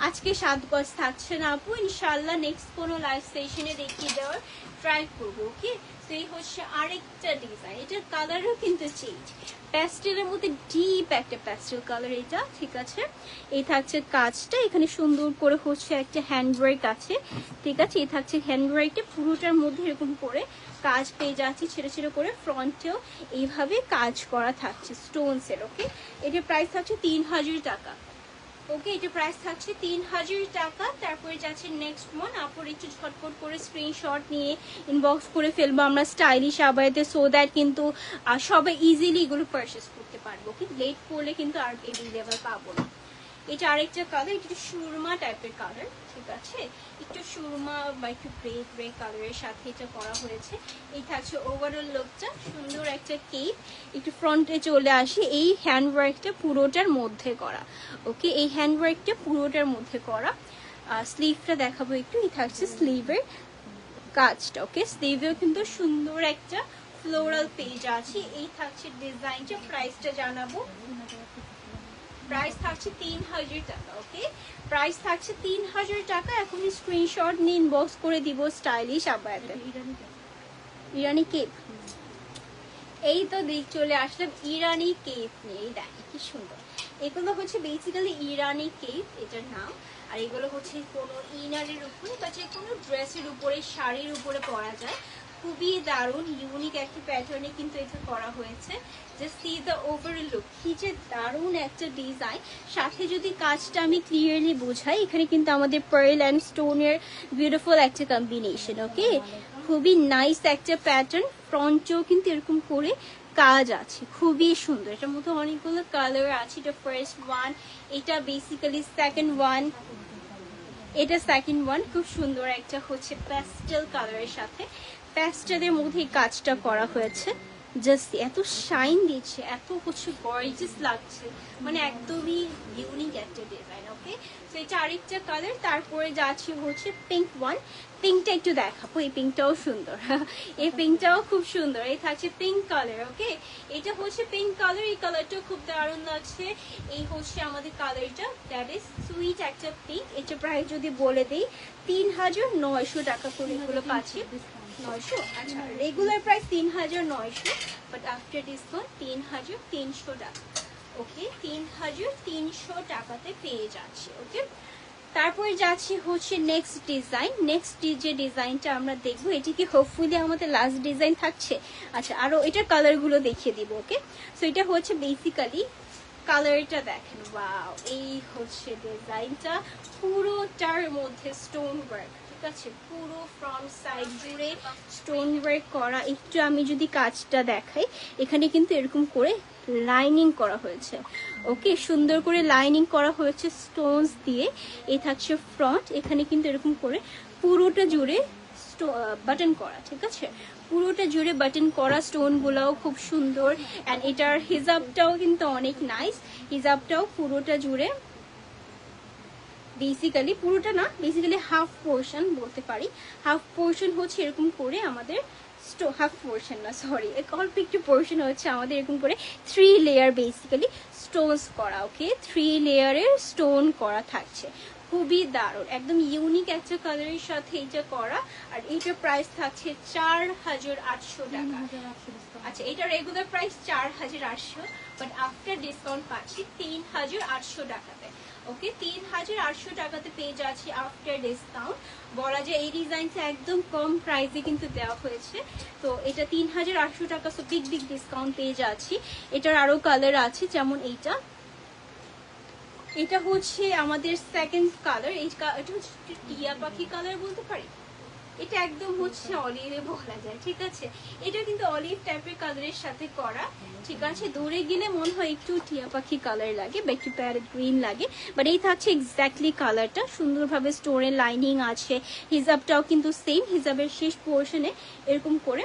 আজকে 7 গজ থাকছে না আপু, ইনশাল্লাহ নেক্সট কোনো লাইভ সেশনে দেখিয়ে দেওয়ার ট্রাই করবো। ওকে, তো এই হচ্ছে আরেকটা ডিজাইন, এটার কালারও কিন্তু চেঞ্জ, প্যাস্টেলের মধ্যে ডিপ একটা প্যাস্টেল কালার এটা, ঠিক আছে। এই থাকছে কাজটা, এখানে সুন্দর করে হচ্ছে একটা হ্যান্ডওয়ার্ক আছে, ঠিক আছে। এই থাকছে হ্যান্ডওয়ার্কটা, পুরোটার মধ্যে এরকম করে কাজ পেয়ে যাচ্ছি, ছোট ছোট করে ফ্রন্টেও এইভাবে কাজ করা থাকছে স্টোনসের। ওকে, এটার প্রাইস থাকছে 3000 টাকা। ওকে, এটা প্রাইস থাকছে 3000 টাকা। তারপরে যাচ্ছে নেক্সট ওয়ান। আপুর একটু ঝটপট করে স্ক্রিনশট নিয়ে ইনবক্স করে ফেলবো আমরা স্টাইলিশ আবায়াতে, সো দ্যাট কিন্তু সবাই ইজিলি এগুলো পারচেস করতে পারবো। ওকে, লেট করলে কিন্তু আর এভেলেবেল পাবো না। এটা আরেকটা কালার, একটু সুরমা টাইপের কালার, ঠিক আছে। একটু সুরমা বা একটু গ্রে গ্রে কালারের সাথে এটা করা হয়েছে। এই থাকছে ওভারঅল লুকটা, সুন্দর একটা কেপ। একটু ফ্রন্টে চলে আসি, এই হ্যান্ডওয়ার্কটা পুরোটার মধ্যে করা। ওকে, এই হ্যান্ডওয়ার্কটা পুরোটার মধ্যে করা। স্লিভটা দেখাবো একটু, এই থাকছে স্লিভের কাজটা। ওকে, স্লিভেও কিন্তু সুন্দর একটা ফ্লোরাল পেজ আছে। এই থাকছে ডিজাইনটা, প্রাইসটা জানাবো। প্রাইস থাকছে 3000 টাকা। ওকে, প্রাইস থাকছে 3000 টাকা। এখন স্ক্রিনশট নিয়ে ইনবক্স করে দিব স্টাইলিশ আবায়াতে। ইরানি কেপ, এই তো দিক চলে আসলাম ইরানি কেপ নিয়ে। এই দেখেন কি সুন্দর, এগুলো হচ্ছে বেসিক্যালি ইরানি কেপ এটার নাম। আর এগুলো হচ্ছে কোনো ইনারের উপরে বা যে কোনো ড্রেসের উপরে, শাড়ির উপরে পরা যায়। খুবই দারুণ ইউনিক একটা প্যাটার্নে কিন্তু এটা করা হয়েছে। Just see the overall look, কি যে দারুণ একটা ডিজাইন। সাথে যদি কাজটা আমি ক্লিয়ারলি বোঝাই, এখানে কিন্তু আমাদের পার্ল অ্যান্ড স্টোনের বিউটিফুল একটা কম্বিনেশন। ওকে, খুবই নাইস একটা প্যাটার্ন। ফ্রন্টেও কিন্তু এরকম করে কাজ আছে, খুবই সুন্দর। এটার মধ্যে অনেকগুলো কালার আছে। এটা ফার্স্ট ওয়ান, এটা বেসিক্যালি সেকেন্ড ওয়ান, এটা সেকেন্ড ওয়ান। খুব সুন্দর একটা হচ্ছে প্যাস্টেল কালারের সাথে প্যাস্টেলের মধ্যে কাজটা করা হয়েছে। জাস্ট এত শাইন দিচ্ছে, এত হচ্ছে গর্জিয়াস লাগছে, মানে একদমই ইউনিক একটা ডিজাইন। ওকে, তো এটা আরেকটা কালার। তারপরে যাচ্ছি হচ্ছে পিঙ্ক ওয়ান। পিঙ্কটা একটু দেখাবো, এই পিঙ্কটাও সুন্দর এই পিঙ্কটাও খুব সুন্দর। এই থাকছে পিঙ্ক কালার। ওকে, এটা হচ্ছে পিঙ্ক কালার, এই কালারটাও খুব দারুণ লাগছে। এই হচ্ছে আমাদের কালারটা, দ্যাট ইজ সুইট একটা পিঙ্ক। এটা প্রাইস যদি বলে দিই 3900 টাকা করে এগুলো পাচ্ছি। 900, আচ্ছা regular price 3900, but after discount 3300 টাকা। ওকে, 3300 টাকাতে পেয়ে যাচ্ছি। ওকে, তারপরে যাচ্ছি হচ্ছে নেক্সট ডিজাইন। নেক্সট যে ডিজাইনটা আমরা দেখবো, এটি কি হোপফুলি আমাদের লাস্ট ডিজাইন থাকছে। আচ্ছা, আরো এটার কালারগুলো দেখিয়ে দিব। ওকে, সো এটা হচ্ছে বেসিক্যালি কালারটা দেখেন, ওয়াও, এই হচ্ছে ডিজাইনটা, পুরোটার মধ্যে স্টোন ওয়ার্ক, ঠিক আছে। পুরো ফ্রন্ট সাইড জুড়ে স্টোন ওয়ার্ক করা। একটু আমি যদি কাজটা দেখাই, এখানে কিন্তু এরকম করে লাইনিং করা হয়েছে। ওকে, সুন্দর করে লাইনিং করা হয়েছে স্টোনস দিয়ে। এই থাকছে ফ্রন্ট, এখানে কিন্তু এরকম করে পুরোটা জুড়ে বাটন করা, ঠিক আছে। পুরোটা জুড়ে বাটন করা, স্টোন গুলাও খুব সুন্দর। অ্যান্ড এটার হিজাবটাও কিন্তু অনেক নাইস। হিজাবটাও পুরোটা জুড়ে, বেসিক্যালি পুরোটা না, বেসিক্যালি হাফ পোর্শন বলতে পারি। হাফ পোর্শন হচ্ছে এরকম করে আমাদের, হাফ পোর্শন না সরি, অল্প একটু পোর্শন হচ্ছে আমাদের এরকম করে 3 লেয়ার বেসিক্যালি স্টোনস করা। ওকে, 3 লেয়ারের স্টোন করা থাকছে, খুবই দারুণ, একদম ইউনিক একটা কালারের সাথে এটা করা। আর এইটার প্রাইস থাকছে 4800 টাকা। আচ্ছা, এটা regular price 4800, but after discount পাচ্ছি 3800 টাকাতে। ওকে, 3800 টাকাতে পেয়ে যাচ্ছি আফটার ডিসকাউন্ট। বলা যায় এই ডিজাইনটা একদম কম প্রাইসে কিন্তু দেওয়া হয়েছে। তো এটা 3800 টাকা, সো বিগ বিগ ডিসকাউন্ট পেয়ে যাচ্ছি। এটার আরো কালার আছে, যেমন এইটা, এটা হচ্ছে আমাদের সেকেন্ড কালার। এটা হচ্ছে টিয়া পাখি কালার বলতে পারি। এটা একদম হচ্ছে অলিভে বলা যায়, ঠিক আছে। এটা কিন্তু অলিভ টাইপের কালারের সাথে করা, ঠিক আছে। দূরে গেলে মনে হয় একটু টিয়া পাখি কালার লাগে বা একটু প্যারেট গ্রিন লাগে, বাট এই থাকছে এক্স্যাক্টলি কালারটা। সুন্দরভাবে স্টোনের লাইনিং আছে, হিজাবটাও কিন্তু সেম, হিজাবের শেষ পোর্শনে এরকম করে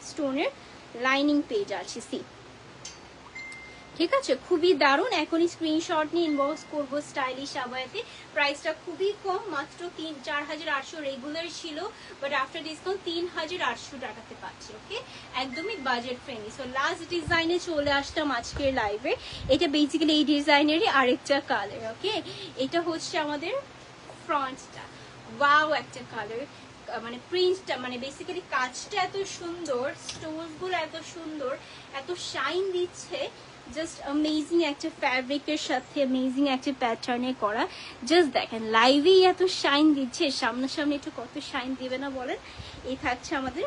স্টোনের লাইনিং পেয়ে যাচ্ছে, সি, ঠিক আছে। খুবই দারুণ। এখনই স্ক্রিনশট নিয়ে ইনবক্স করবো স্টাইলিশ আবায়াতে। প্রাইসটা খুবই কম, মাত্র 4,800 রেগুলার ছিল, বাট আফটার ডিসকাউন্ট 3,800 টাকাতে পাচ্ছি। ওকে, একদমই বাজেট ফ্রেন্ডলি। সো লাস্ট ডিজাইনে চলে আসতাম আজকের লাইভে। এটা বেসিক্যালি এই ডিজাইনেরই আরেকটা কালার। ওকে, এটা হচ্ছে আমাদের ফ্রন্টটা, ওয়াও একটা কালার, মানে প্রিন্টটা, মানে বেসিক্যালি কাজটা এত সুন্দর, স্টোনস গুলো এত সুন্দর, এত শাইন দিচ্ছে, জাস্ট অ্যামেজিং একটা ফ্যাব্রিকের সাথে অ্যামেজিং একটা প্যাটার্নে করা। জাস্ট দেখেন লাইভেই এত শাইন দিচ্ছে, সামনাসামনি একটু কত শাইন দিবে না বলেন। এই থাকছে আমাদের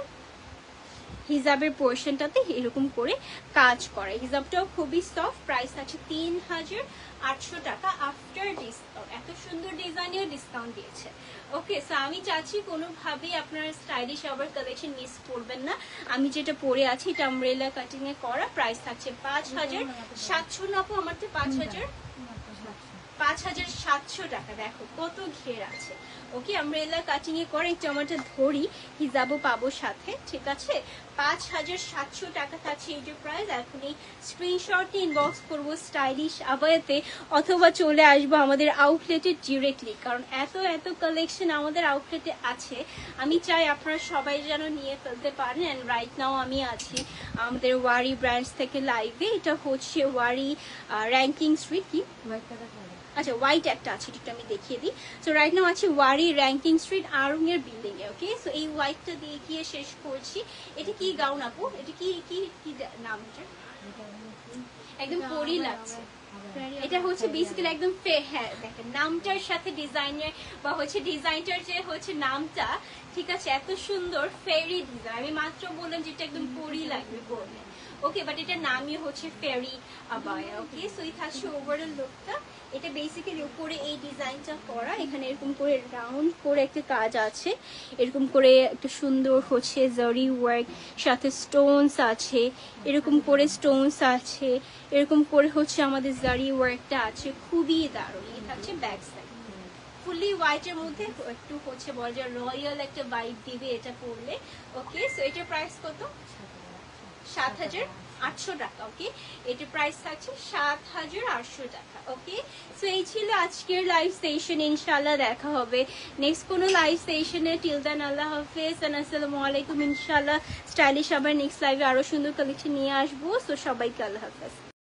হিজাবের পোর্শনটাতে এরকম করে কাজ করে, হিজাবটাও খুবই সফট। প্রাইস আছে 3,800 টাকা আফটার ডিসকাউন্ট। এত সুন্দর ডিজাইনের ডিসকাউন্ট দিয়েছে। ওকে, সো আমি চাচ্ছি কোনোভাবেই আপনার স্টাইলিশ আবার কালেকশন মিস করবেন না। আমি যেটা পরে আছি এটা আমব্রেলা কাটিং এ করা, প্রাইস থাকছে 5,700 না আপু, আমার তো 5,700 টাকা। দেখো কত ঘের আছে। ওকে, আমব্রেলা কাটিং এ করে একটু আমারটা ধরি, হিজাবও পাবো সাথে, ঠিক আছে। 5,700 টাকা থাকছে এইটার প্রাইস। এখনই স্ক্রিনশট ইনবক্স করবো স্টাইলিশ আবায়াতে, অথবা চলে আসবো আমাদের আউটলেটে ডিরেক্টলি, কারণ এত এত কালেকশন আমাদের আউটলেটে আছে। আমি চাই আপনারা সবাই যেন নিয়ে ফেলতে পারেন। অ্যান্ড রাইট নাও আমি আছি আমাদের ওয়ারি ব্রাঞ্চ থেকে লাইভে। এটা হচ্ছে ওয়ারি র্যাঙ্কিং স্ট্রিট, কি আচ্ছা হোয়াইট একটা আছে, এটা আমি দেখিয়ে দিই। সো রাইট নাও আছে ওয়ারি র্যাঙ্কিং স্ট্রিট আরং এর বিল্ডিং এ। ওকে, সো এই হোয়াইটটা দিয়ে গিয়ে শেষ করছি। এটা কি গাউন আপু? এটা কি কি কি নাম? একদম পরি লাগছে। এটা হচ্ছে বেসিক্যালি একদম হ্যাঁ দেখেন নামটার সাথে ডিজাইনের বা হচ্ছে ডিজাইনটার যে হচ্ছে নামটা, ঠিক আছে, এত সুন্দর ফেরি ডিজাইন। আমি মাত্র বললাম যেটা একদম পরি লাগবে পরলে। ওকে, বাট এটা নামই হচ্ছে ফেরি আবায়া। ওকে, সো এই থাকছে ওভারঅল লুকটা। এটা বেসিক্যালি উপরে এই ডিজাইনটা করা, এখানে এরকম করে রাউন্ড করে একটা কাজ আছে, এরকম করে একটা সুন্দর হচ্ছে জারি ওয়ার্ক, সাথে স্টোনস আছে, এরকম করে স্টোনস আছে, এরকম করে হচ্ছে আমাদের জারি ওয়ার্কটা আছে, খুবই দারুণ। এই থাকছে ব্যাক সাইড ফুললি হোয়াইটের মধ্যে, একটু হচ্ছে বলা যায় রয়্যাল একটা ভাইব দিবে এটা পরলে। ওকে, সো এটার প্রাইস কত? 7,800 টাকা। ওকে, এটার প্রাইস থাকছে 7,800 টাকা। ওকে, সো এই ছিল আজকের লাইভ সেশন। ইনশাআল্লাহ দেখা হবে নেক্সট কোনো লাইভ সেশনে। টিল দেন আল্লাহ হাফেজ এন্ড আসসালামু আলাইকুম। ইনশাআল্লাহ স্টাইলিশ আবার নেক্সট লাইভে আরো সুন্দর কালেকশন নিয়ে আসবো। সো সবাইকে আল্লাহ হাফেজ।